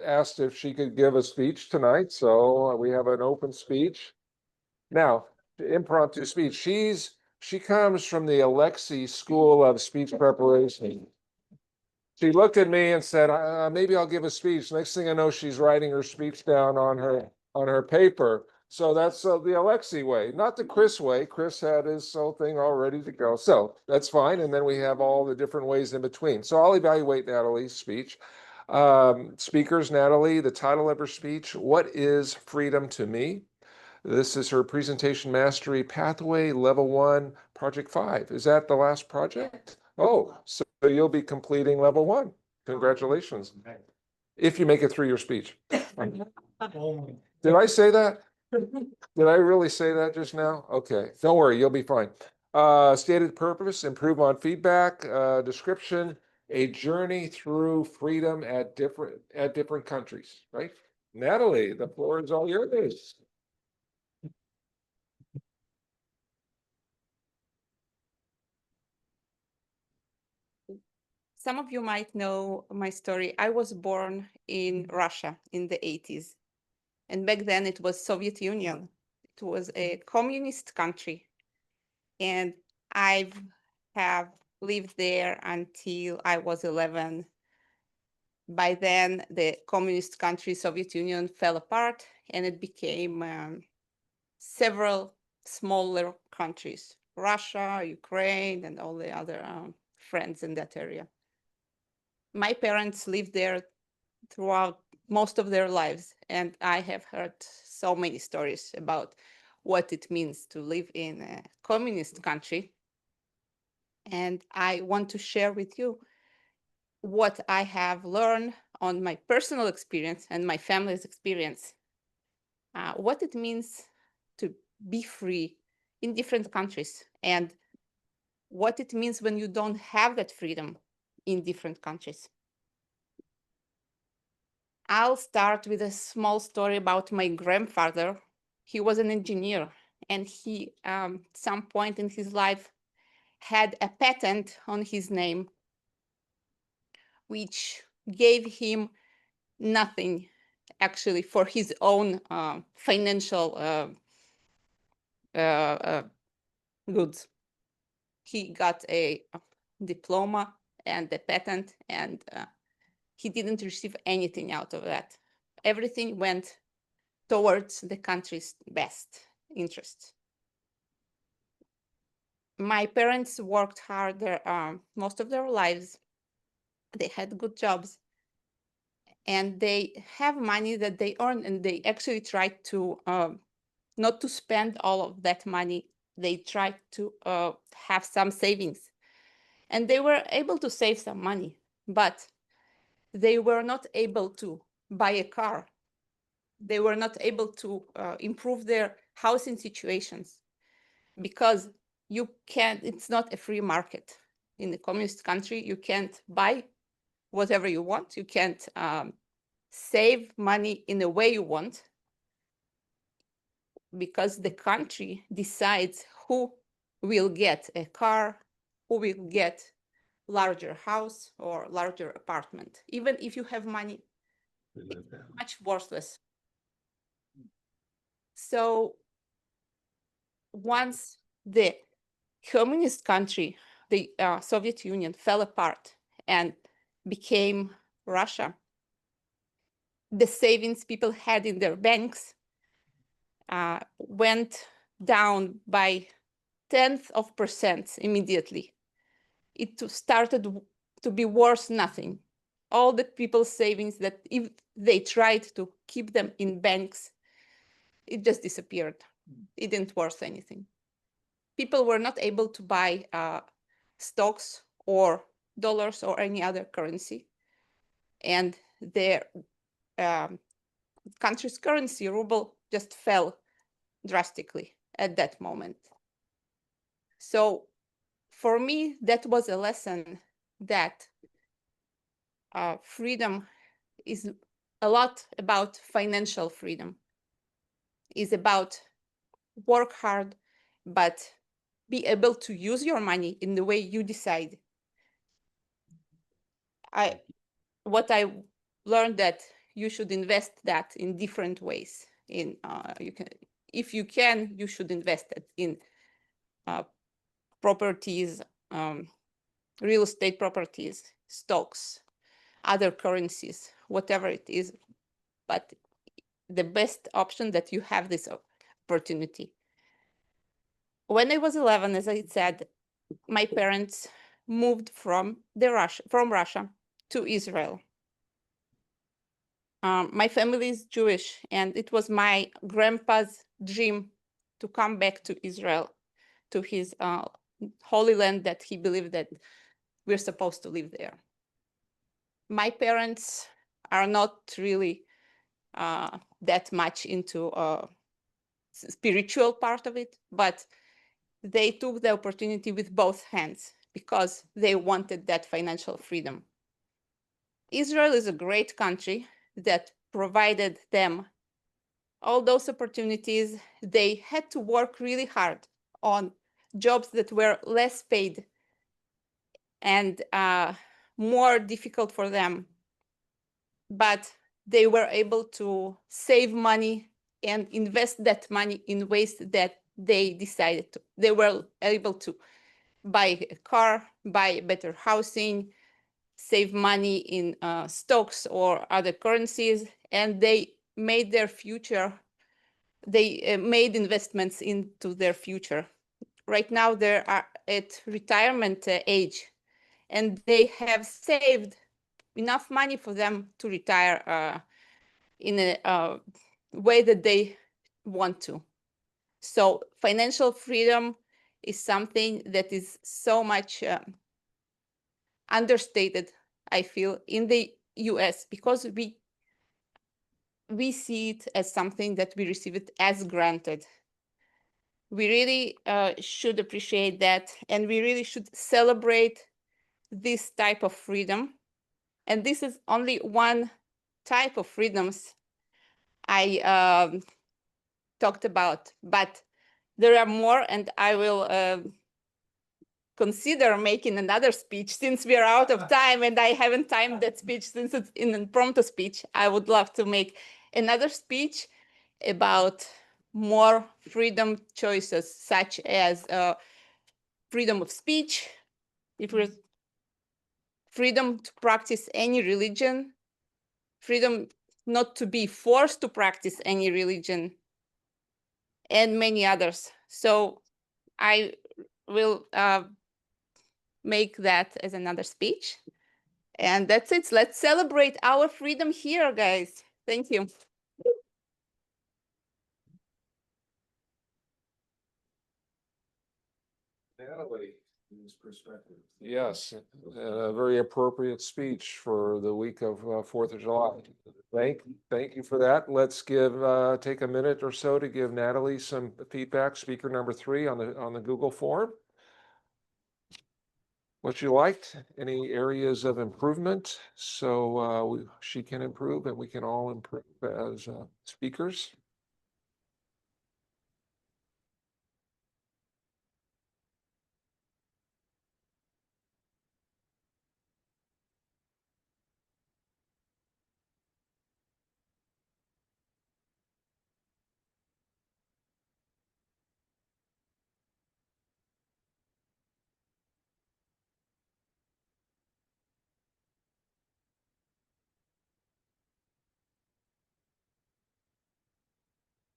asked if she could give a speech tonight, so we have an open speech. Now, impromptu speech. She comes from the Alexi School of Speech Preparation. She looked at me and said, maybe I'll give a speech. Next thing I know, she's writing her speech down on her paper. So that's the Alexi way, not the Chris way. Chris had his whole thing all ready to go. So that's fine. And then we have all the different ways in between. So I'll evaluate Natalie's speech. Speakers, Natalie, the title of her speech, What is Freedom to Me? This is her Presentation Mastery Pathway Level 1, Project 5. Is that the last project? Oh, so you'll be completing Level 1. Congratulations. If you make it through your speech. Did I say that? Did I really say that just now? Okay, don't worry, you'll be fine. Stated purpose, improve on feedback, description, a journey through freedom at different countries, right? Natalie, the floor is all yours. Some of you might know my story. I was born in Russia in the 80s. And back then it was Soviet Union. It was a communist country. And I have lived there until I was 11. By then, the communist country, Soviet Union, fell apart and it became several smaller countries, Russia, Ukraine, and all the other friends in that area. My parents lived there throughout most of their lives, and I have heard so many stories about what it means to live in a communist country. And I want to share with you what I have learned on my personal experience and my family's experience, what it means to be free in different countries, and what it means when you don't have that freedom in different countries. I'll start with a small story about my grandfather. He was an engineer, and he, some point in his life, had a patent on his name, which gave him nothing actually for his own financial goods. He got a diploma and a patent, and he didn't receive anything out of that. Everything went towards the country's best interests. My parents worked hard most of their lives. They had good jobs, and they have money that they earn, and they actually tried to not to spend all of that money. They tried to have some savings, and they were able to save some money, but they were not able to buy a car. They were not able to improve their housing situations, because you can't, it's not a free market. In the communist country, you can't buy whatever you want. You can't save money in the way you want, because the country decides who will get a car, who will get larger house or larger apartment. Even if you have money, it's much worthless. So once the communist country, the Soviet Union, fell apart and became Russia. The savings people had in their banks went down by tenths of percents immediately. It started to be worth nothing. All the people's savings that if they tried to keep them in banks, it just disappeared. It didn't worth anything. People were not able to buy stocks or dollars or any other currency. And their country's currency, ruble, just fell drastically at that moment. So for me, that was a lesson that freedom is a lot about financial freedom, is about work hard, but be able to use your money in the way you decide. What I learned that you should invest that in different ways. If you can, you should invest it in properties, real estate properties, stocks, other currencies, whatever it is. But the best option that you have this opportunity. When I was 11, as I said, my parents moved from Russia to Israel. My family is Jewish, and it was my grandpa's dream to come back to Israel, to his holy land that he believed that we're supposed to live there. My parents are not really that much into spiritual part of it, but they took the opportunity with both hands because they wanted that financial freedom. Israel is a great country that provided them all those opportunities. They had to work really hard on jobs that were less paid and more difficult for them. But they were able to save money and invest that money in ways that they decided to. They were able to buy a car, buy better housing, save money in stocks or other currencies, and they made their future. They made investments into their future. Right now, they are at retirement age, and they have saved enough money for them to retire in a way that they want to. So financial freedom is something that is so much understated, I feel, in the US, because we see it as something that we receive it as granted. We really should appreciate that, and we really should celebrate this type of freedom. And this is only one type of freedoms I talked about, but there are more, and I will consider making another speech since we are out of time and I haven't timed that speech since it's an impromptu speech. I would love to make another speech about more freedom choices, such as freedom of speech, freedom to practice any religion, freedom not to be forced to practice any religion, and many others. So I will make that as another speech. And that's it. Let's celebrate our freedom here, guys. Thank you. Natalie, perspective. Yes, a very appropriate speech for the week of 4th of July. Thank you for that. Let's take a minute or so to give Natalie some feedback. Speaker number 3 on the Google form. What you liked, any areas of improvement, so she can improve and we can all improve as speakers.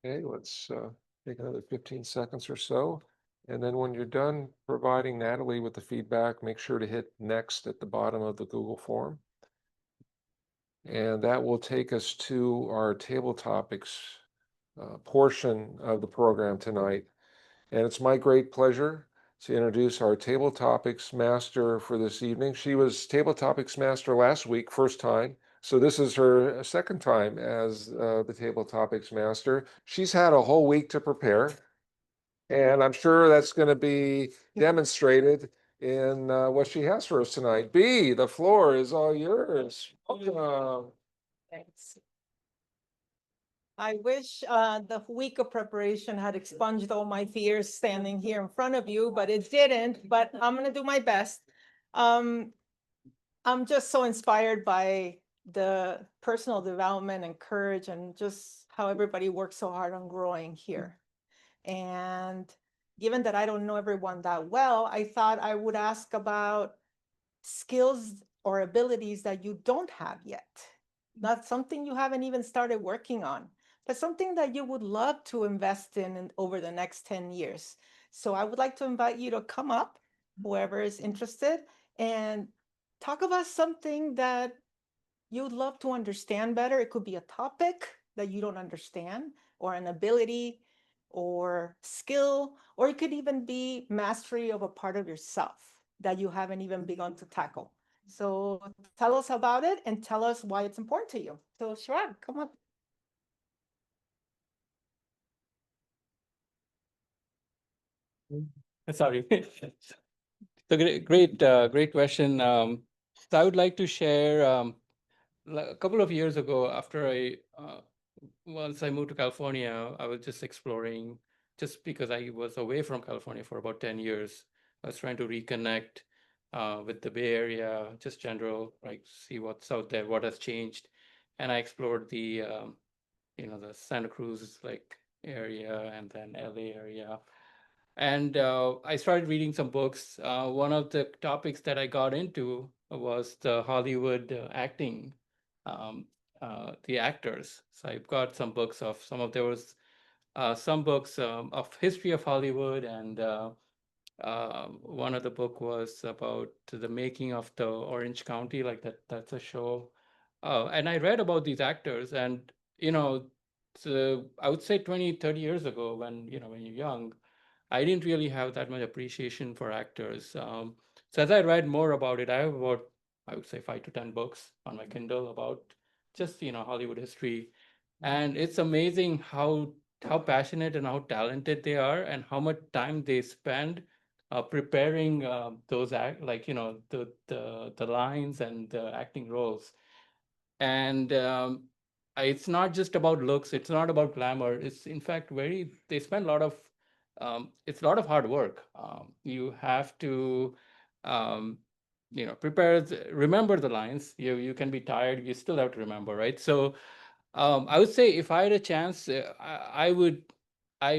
Okay, let's take another 15 seconds or so. And then when you're done providing Natalie with the feedback, make sure to hit next at the bottom of the Google form. And that will take us to our table topics portion of the program tonight. And it's my great pleasure to introduce our table topics master for this evening. She was table topics master last week, first time. So this is her second time as the table topics master. She's had a whole week to prepare. And I'm sure that's going to be demonstrated in what she has for us tonight. B, the floor is all yours. Welcome. Thanks. I wish the week of preparation had expunged all my fears standing here in front of you, but it didn't, but I'm gonna do my best. I'm just so inspired by the personal development and courage and just how everybody works so hard on growing here. And given that I don't know everyone that well, I thought I would ask about skills or abilities that you don't have yet. Not something you haven't even started working on, but something that you would love to invest in over the next 10 years. So I would like to invite you to come up, whoever is interested, and talk about something that you'd love to understand better. It could be a topic that you don't understand, or an ability or skill, or it could even be mastery of a part of yourself that you haven't even begun to tackle. So tell us about it and tell us why it's important to you. So Shrag, come on. Sorry. So great question. So I would like to share a couple of years ago, after once I moved to California, I was just exploring, just because I was away from California for about 10 years. I was trying to reconnect with the Bay Area, just general, like see what's out there, what has changed. And I explored the Santa Cruz area and then LA area. And I started reading some books. One of the topics that I got into was the Hollywood acting, the actors. So I've got some books of there was some books of history of Hollywood, and one of the book was about the making of the Orange County, that's a show. And I read about these actors, and so I would say 20, 30 years ago, when when you're young, I didn't really have that much appreciation for actors. So as I read more about it, I have about, I would say, 5 to 10 books on my Kindle about just Hollywood history, and it's amazing how passionate and how talented they are, and how much time they spend preparing those the lines and the acting roles. And it's not just about looks, it's not about glamour, it's in fact they spend a lot of it's a lot of hard work. You have to remember the lines. You can be tired, you still have to remember, right? So I would say, if I had a chance, I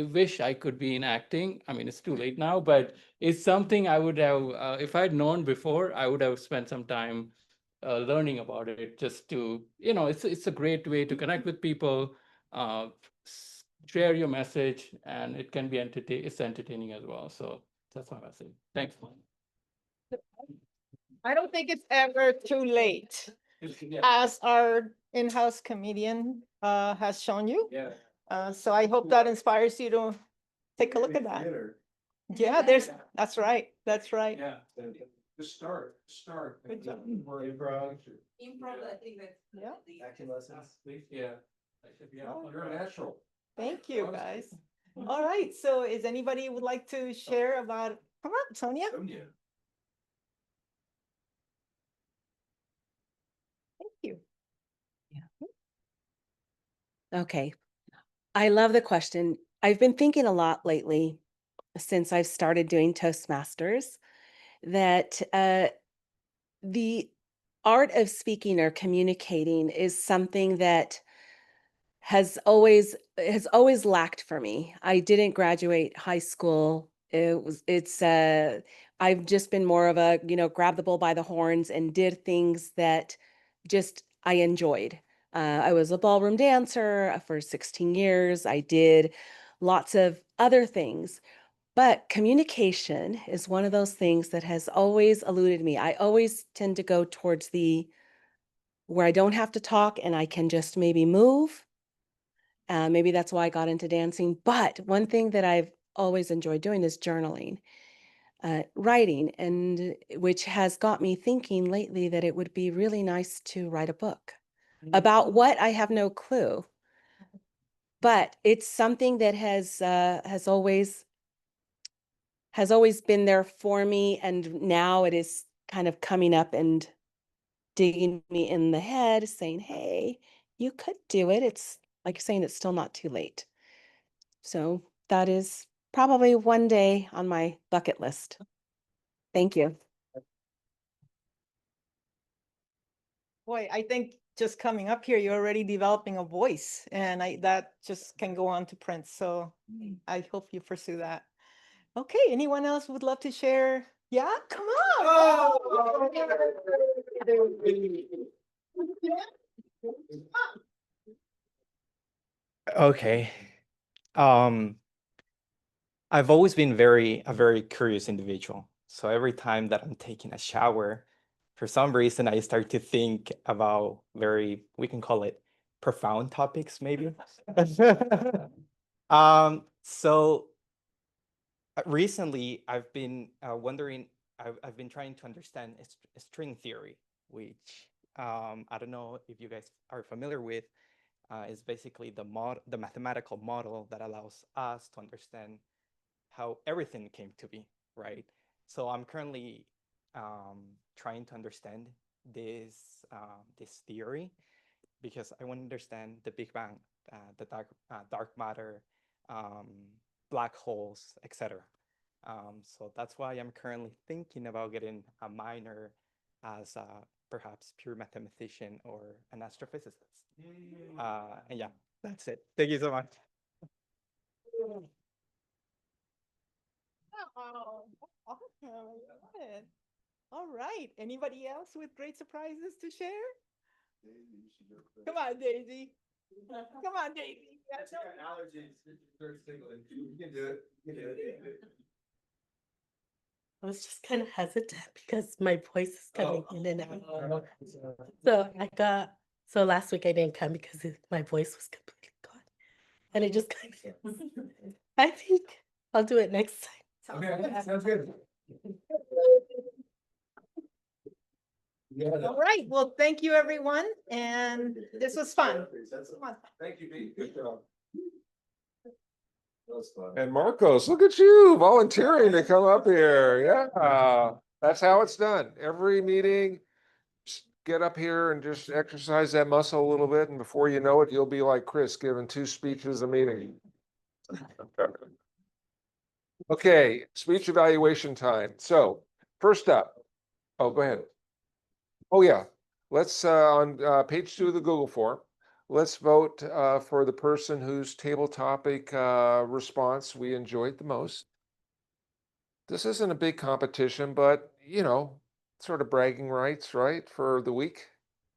wish I could be in acting. I mean, it's too late now, but it's something I would have, if I'd known before, I would have spent some time learning about it, just to, it's a great way to connect with people, share your message, and it can be it's entertaining as well. So that's my message. Thanks. I don't think it's ever too late, as our in-house comedian has shown you. Yeah. So I hope that inspires you to take a look at that. Yeah, that's right. That's right. Yeah. Just start. Good job. Improv. I think that's Yeah. Acting lessons. Yeah. You're a natural. Thank you, guys. All right. So is anybody would like to share about, come on, Sonia? Thank you. Okay. I love the question. I've been thinking a lot lately, since I've started doing Toastmasters, that the art of speaking or communicating is something that has always lacked for me. I didn't graduate high school. I've just been more of a, grab the bull by the horns and did things that just I enjoyed. I was a ballroom dancer for 16 years. I did lots of other things. But communication is one of those things that has always eluded me. I always tend to go towards where I don't have to talk and I can just maybe move. Maybe that's why I got into dancing. But one thing that I've always enjoyed doing is journaling, writing, and which has got me thinking lately that it would be really nice to write a book about what I have no clue. But it's something that has always been there for me, and now it is kind of coming up and digging me in the head, saying, "Hey, you could do it. It's like you're saying, it's still not too late." So that is probably one day on my bucket list. Thank you. Boy, I think just coming up here, you're already developing a voice, and that just can go on to print. So I hope you pursue that. Okay, anyone else would love to share? Yeah, come on. Okay. I've always been a very curious individual. So every time that I'm taking a shower, for some reason, I start to think about we can call it profound topics, maybe. So recently I've been wondering, I've been trying to understand string theory, which I don't know if you guys are familiar with. Is basically the mathematical model that allows us to understand how everything came to be, right? So I'm currently trying to understand this theory because I want to understand the Big Bang, the dark matter, black holes, etc. So that's why I'm currently thinking about getting a minor as perhaps pure mathematician or an astrophysicist. And yeah, that's it. Thank you so much. Oh, awesome. I love it. All right. Anybody else with great surprises to share? Come on, Daisy. Come on, Daisy. I was just kind of hesitant because my voice is coming in and out. So last week I didn't come because my voice was completely gone. And it just kind of, I think I'll do it next time. Okay, sounds good. All right. Well, thank you, everyone. And this was fun. Thank you, Pete. Good job. And Marcos, look at you volunteering to come up here. Yeah, that's how it's done. Every meeting, just get up here and just exercise that muscle a little bit. And before you know it, you'll be like Chris giving 2 speeches a meeting. Okay, speech evaluation time. So first up, oh, go ahead. Oh, yeah. Let's on page 2 of the Google form. Let's vote for the person whose table topic response we enjoyed the most. This isn't a big competition, but you know, sort of bragging rights, right, for the week.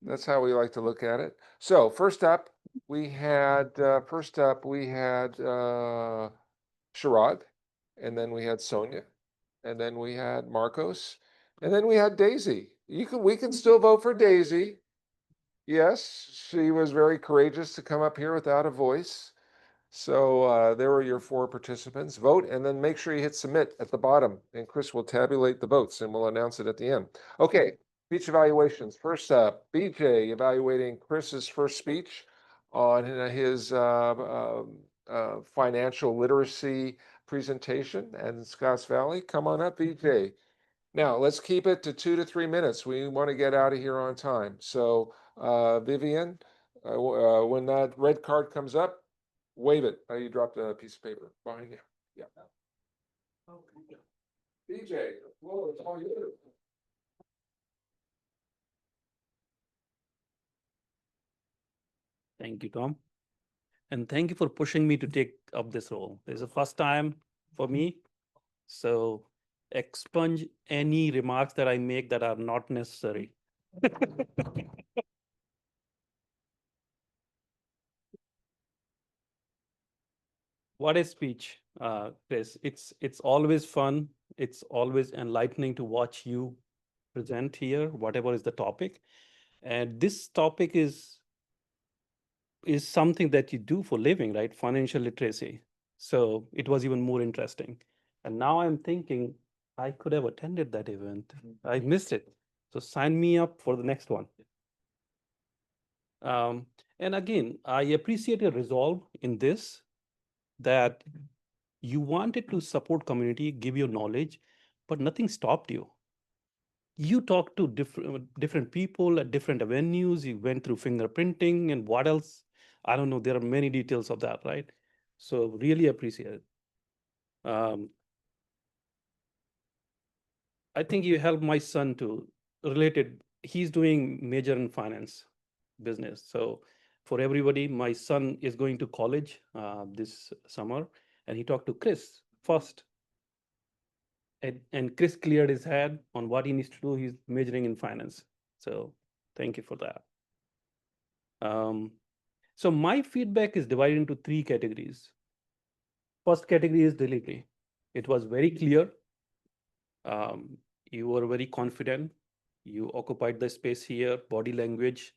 That's how we like to look at it. So first up, we had Sharad, and then we had Sonia, and then we had Marcos, and then we had Daisy. We can still vote for Daisy. Yes, she was very courageous to come up here without a voice. So there were your 4 participants. Vote and then make sure you hit submit at the bottom, and Chris will tabulate the votes and we'll announce it at the end. Okay, speech evaluations. First up, BJ evaluating Chris's first speech on his financial literacy presentation in Scotts Valley. Come on up, BJ. Now, let's keep it to 2 to 3 minutes. We want to get out of here on time. So, Vivian, when that red card comes up, wave it. You dropped a piece of paper behind you. Yeah. Okay. BJ, well, it's all you. Thank you, Tom. And thank you for pushing me to take up this role. This is the first time for me. So expunge any remarks that I make that are not necessary. what a speech, Chris. It's always fun. It's always enlightening to watch you present here, whatever is the topic. And this topic is something that you do for living, right? Financial literacy. So it was even more interesting. And now I'm thinking I could have attended that event. I missed it. So sign me up for the next one. Um, and again, I appreciate your resolve in this, that you wanted to support community, give your knowledge, but nothing stopped you. You talked to different people at different avenues. You went through fingerprinting and what else? I don't know. There are many details of that, right? So really appreciate it. I think you helped my son to related. He's doing major in finance business. So for everybody, my son is going to college this summer, and he talked to Chris first. And Chris cleared his head on what he needs to do. He's majoring in finance. So thank you for that. So my feedback is divided into 3 categories. First category is delivery. It was very clear. You were very confident. You occupied the space here, body language,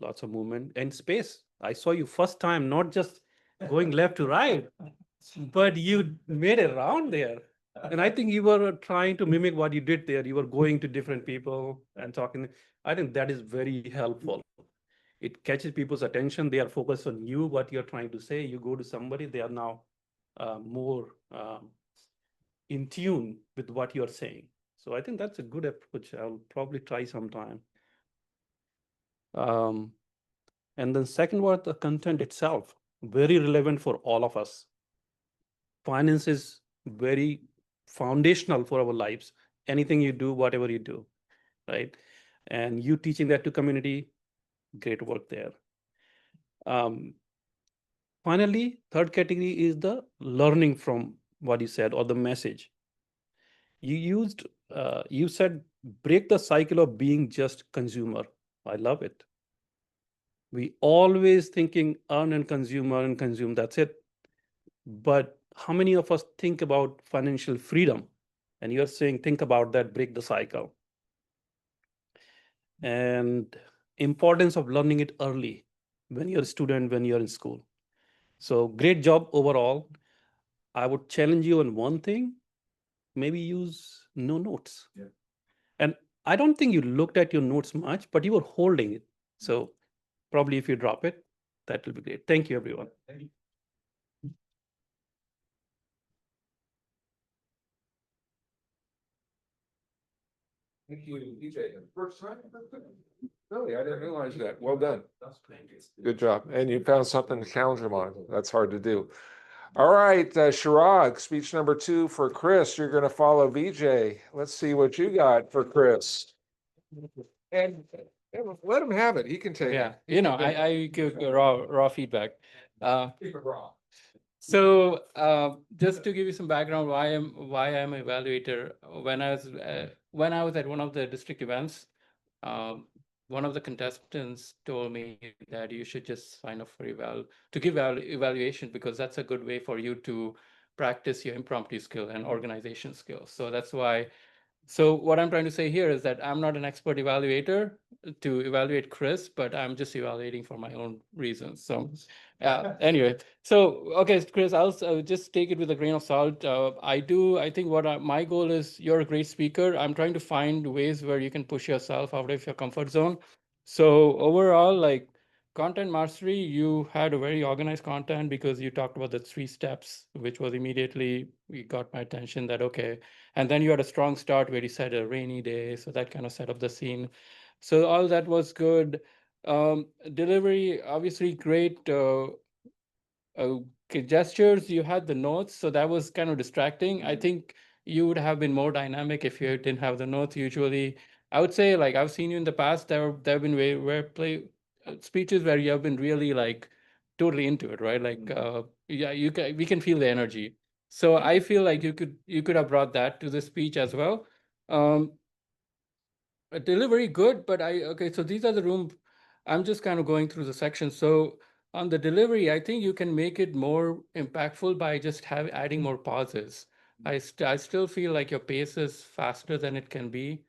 lots of movement and space. I saw you first time, not just going left to right, but you made a round there. And I think you were trying to mimic what you did there. You were going to different people and talking. I think that is very helpful. It catches people's attention. They are focused on you, what you're trying to say. You go to somebody, they are now more in tune with what you're saying. So I think that's a good approach. I'll probably try sometime. And then second was the content itself, very relevant for all of us. Finance is very foundational for our lives. Anything you do, whatever you do, right? And you teaching that to community, great work there. Finally, third category is the learning from what you said or the message. You said, break the cycle of being just consumer. I love it. We always thinking earn and consume, that's it. But how many of us think about financial freedom? And you're saying, think about that, break the cycle. And importance of learning it early when you're a student, when you're in school. So great job overall. I would challenge you on one thing, maybe use no notes. Yeah. And I don't think you looked at your notes much, but you were holding it. So probably if you drop it, that will be great. Thank you, everyone. Thank you. Thank you, DJ. First time? Really, I didn't realize that. Well done. Good job. And you found something to challenge them on. That's hard to do. All right, Shirag, speech number 2 for Chris. You're going to follow VJ. Let's see what you got for Chris. And let him have it. He can take it. Yeah, I give raw feedback. So just to give you some background, why I'm an evaluator. When I was at one of the district events, one of the contestants told me that you should just sign up for evaluation, because that's a good way for you to practice your impromptu skill and organization skills. So that's why. So what I'm trying to say here is that I'm not an expert evaluator to evaluate Chris, but I'm just evaluating for my own reasons. So anyway, so okay, Chris, I'll just take it with a grain of salt. I think my goal is, you're a great speaker. I'm trying to find ways where you can push yourself out of your comfort zone. So overall, like content mastery, you had a very organized content because you talked about the 3 steps, which was immediately, got my attention that, okay. And then you had a strong start where you said a rainy day. So that kind of set up the scene. So all that was good. Delivery, obviously great. Gestures, you had the notes. So that was kind of distracting. I think you would have been more dynamic if you didn't have the notes. Usually, I would say, like, I've seen you in the past, there have been speeches where you have been really like totally into it, right? Like, yeah, we can feel the energy. So I feel like you could have brought that to the speech as well. Delivery good, but okay, so these are the room. I'm just kind of going through the sections. So on the delivery, I think you can make it more impactful by just adding more pauses. I still feel like your pace is faster than it can be.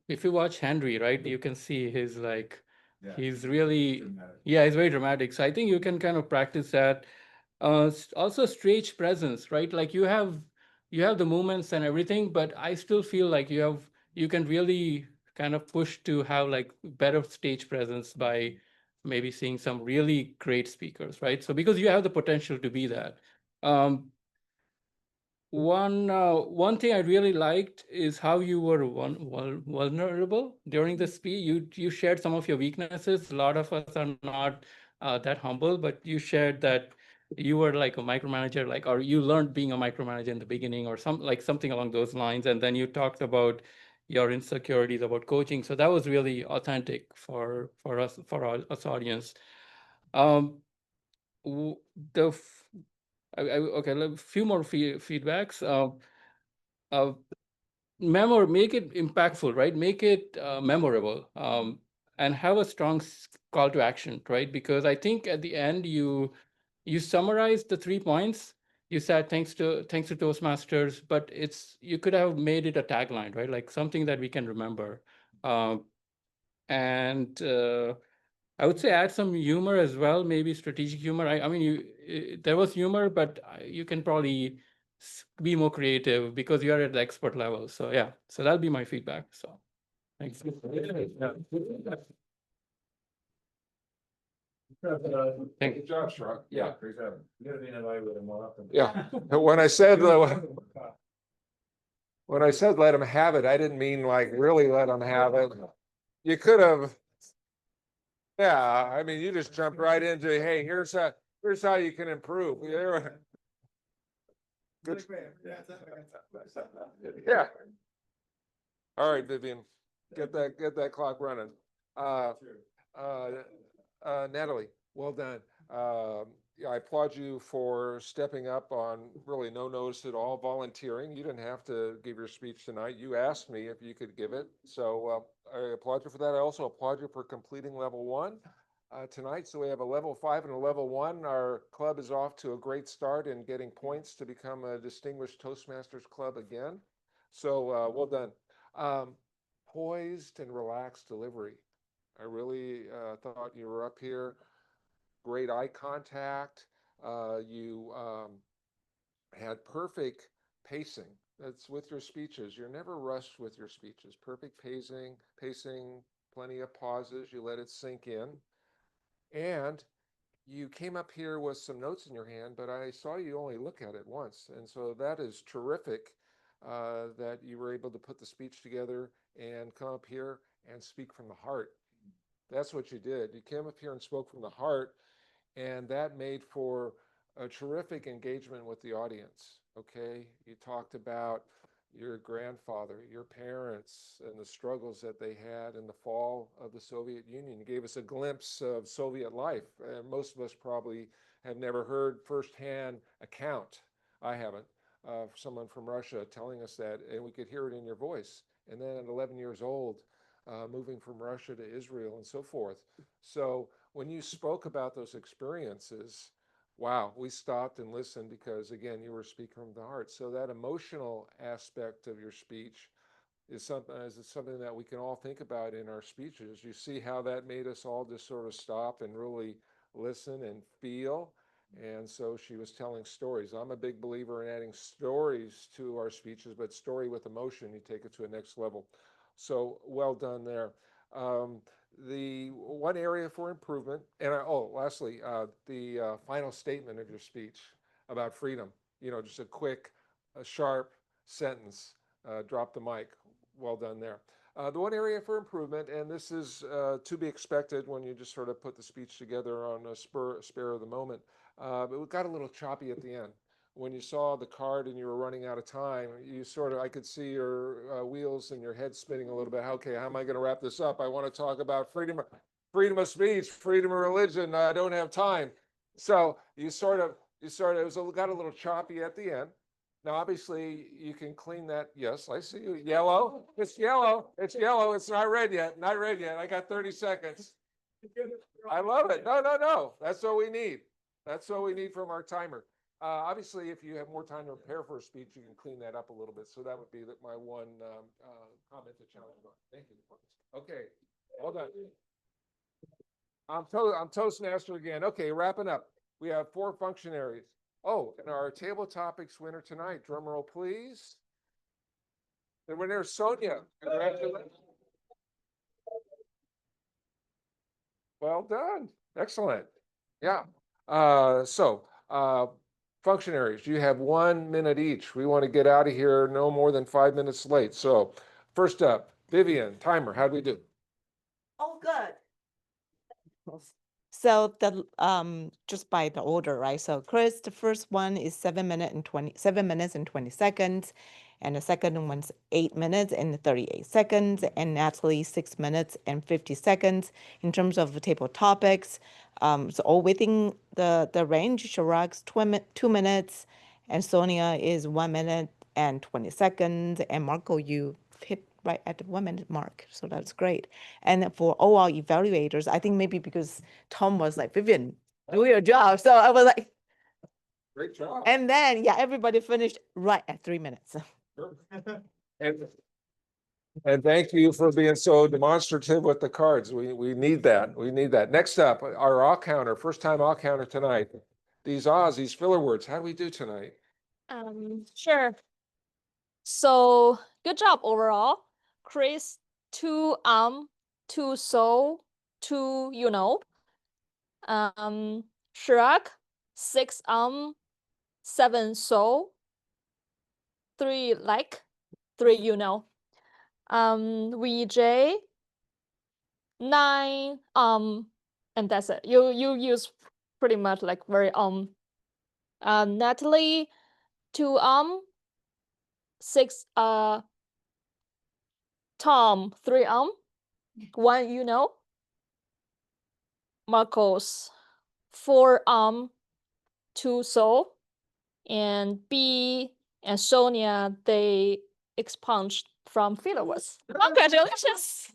If you watch Henry, right, you can see his like, Yeah, he's really, dramatic. yeah, he's very dramatic. So I think you can kind of practice that. Also stage presence, right? Like you have the movements and everything, but I still feel like you can really kind of push to have like better stage presence by maybe seeing some really great speakers, right? So because you have the potential to be that. One thing I really liked is how you were vulnerable during the speech. You shared some of your weaknesses. A lot of us are not that humble, but you shared that you were like a micromanager, like, or you learned being a micromanager in the beginning, or something along those lines. And then you talked about your insecurities about coaching. So that was really authentic for us audience. Um, w- the f- okay, a few more feedbacks. Uh, make it impactful, right? Make it memorable, and have a strong call to action, right? Because I think at the end you summarized the 3 points. You said thanks to Toastmasters, but you could have made it a tagline, right? Like something that we can remember. And I would say add some humor as well, maybe strategic humor. I mean, there was humor, but you can probably be more creative because you are at the expert level. So yeah, so that'll be my feedback. So thanks. Thank you. Good job, Sharad. Yeah. Great job. You gotta be evaluated more often. Yeah. When I said let him have it, I didn't mean like really let him have it. You could have. Yeah, I mean, you just jumped right into, hey, here's how you can improve. Good. Yeah. All right, Vivian, get that clock running. Natalie, well done. Yeah, I applaud you for stepping up on really no notice at all, volunteering. You didn't have to give your speech tonight. You asked me if you could give it. So I applaud you for that. I also applaud you for completing level 1 tonight. So we have a level 5 and a level 1. Our club is off to a great start in getting points to become a distinguished Toastmasters club again. So well done. Poised and relaxed delivery. I really thought you were up here. Great eye contact. You had perfect pacing. That's with your speeches. You're never rushed with your speeches. Perfect pacing, plenty of pauses. You let it sink in. And you came up here with some notes in your hand, but I saw you only look at it once. And so that is terrific that you were able to put the speech together and come up here and speak from the heart. That's what you did. You came up here and spoke from the heart, and that made for a terrific engagement with the audience. Okay, you talked about your grandfather, your parents, and the struggles that they had in the fall of the Soviet Union. You gave us a glimpse of Soviet life. Most of us probably have never heard firsthand account. I haven't. Someone from Russia telling us that, and we could hear it in your voice. And then at 11 years old, moving from Russia to Israel and so forth. So when you spoke about those experiences, wow, we stopped and listened because, again, you were speaking from the heart. So that emotional aspect of your speech is something that we can all think about in our speeches. You see how that made us all just sort of stop and really listen and feel. And so she was telling stories. I'm a big believer in adding stories to our speeches, but story with emotion, you take it to a next level. So well done there. The one area for improvement, and lastly, the final statement of your speech about freedom. Just a quick, sharp sentence. Drop the mic. Well done there. The one area for improvement, and this is to be expected when you just sort of put the speech together on a spare of the moment, but it got a little choppy at the end. When you saw the card and you were running out of time, I could see your wheels and your head spinning a little bit. Okay, how am I going to wrap this up? I want to talk about freedom of speech, freedom of religion. I don't have time. So it got a little choppy at the end. Now, obviously, you can clean that. Yes, I see you. Yellow. It's yellow. It's yellow. It's not red yet. Not red yet. I got 30 seconds. I love it. No. That's what we need. That's what we need from our timer. Obviously, if you have more time to prepare for a speech, you can clean that up a little bit. So that would be my one comment to challenge on. Thank you. Okay, hold on. I'm Toastmaster again. Okay, wrapping up. We have 4 functionaries. Oh, and our table topics winner tonight. Drum roll, please. The winner is Sonia. Congratulations. Well done. Excellent. Yeah. Functionaries, you have 1 minute each. We want to get out of here no more than 5 minutes late. So first up, Vivian, timer, how'd we do? Oh, good. So the just by the order, right? So Chris, the first one is 7 minutes and 20 seconds, and the second one's 8 minutes and 38 seconds, and Natalie 6 minutes and 50 seconds. In terms of the table topics, so all within the range. Chirag's 2 minutes, and Sonia is 1 minute and 20 seconds, and Marco, you hit right at the 1 minute mark. So that's great. And for all our evaluators, I think maybe because Tom was like, Vivian, do your job. So I was like, Great job. and then, yeah, everybody finished right at 3 minutes. And thank you for being so demonstrative with the cards. We need that. We need that. Next up, our all counter, first time all counter tonight. These filler words, how do we do tonight? Sure. So good job overall. Chris, 2 2 so, 2 Shrek, 6 7 so, 3 like, 3 VJ, 9 and that's it. You use pretty much like very Natalie, 2 6 Tom, 3 1 Marcos, 4 2 so, and B and Sonia, they expunged from filler words. Congratulations.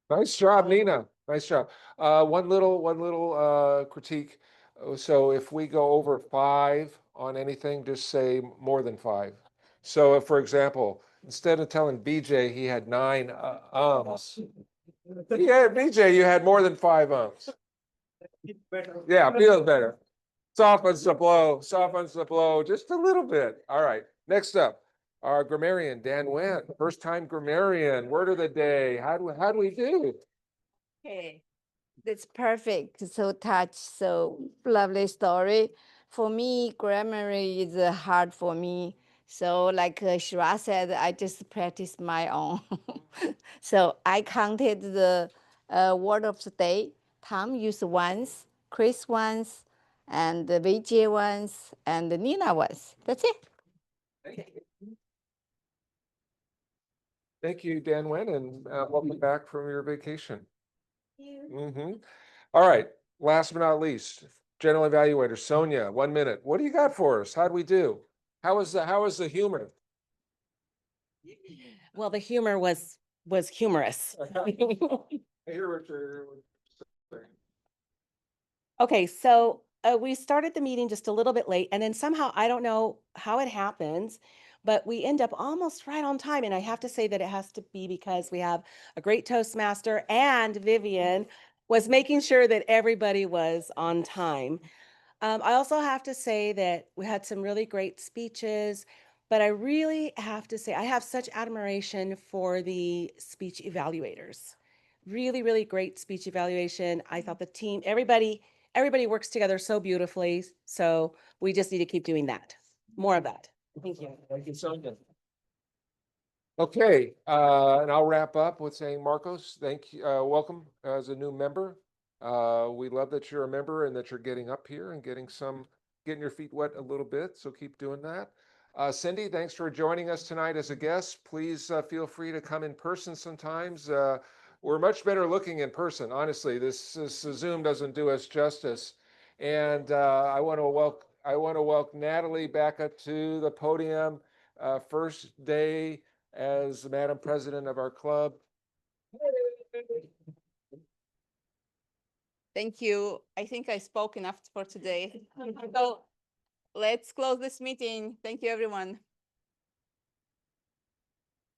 Nice job, Nina. Nice job. One little critique. So if we go over 5 on anything, just say more than 5. So if, for example, instead of telling BJ he had 9 ums, yeah, BJ, you had more than 5 ums. Yeah, feels better. Softens the blow just a little bit. All right. Next up, our grammarian, Dan Wen, first time grammarian, word of the day. How do we do? Okay, that's perfect. So touch, so lovely story. For me, grammar is hard for me. So like Shira said, I just practice my own. So I counted the word of the day. Tom used once, Chris once, and VJ once, and Nina once. That's it. Thank you, Dan Wen, and welcome back from your vacation. All right, last but not least, general evaluator, Sonia, 1 minute. What do you got for us? How'd we do? How was the humor? Well, the humor was humorous. I hear what you're saying. Okay, so we started the meeting just a little bit late, and then somehow, I don't know how it happens, but we end up almost right on time. And I have to say that it has to be because we have a great Toastmaster, and Vivian was making sure that everybody was on time. I also have to say that we had some really great speeches, but I really have to say I have such admiration for the speech evaluators. Really, really great speech evaluation. I thought the team, everybody works together so beautifully. So we just need to keep doing that. More of that. Thank you. Thank you, Sonia. Okay, and I'll wrap up with saying, Marcos, thank you, welcome as a new member. We love that you're a member and that you're getting up here and getting your feet wet a little bit. So keep doing that. Cindy, thanks for joining us tonight as a guest. Please feel free to come in person sometimes. We're much better looking in person, honestly. This Zoom doesn't do us justice. And I want to welcome Natalie back up to the podium. First day as Madam President of our club. Thank you. I think I spoke enough for today. So let's close this meeting. Thank you, everyone.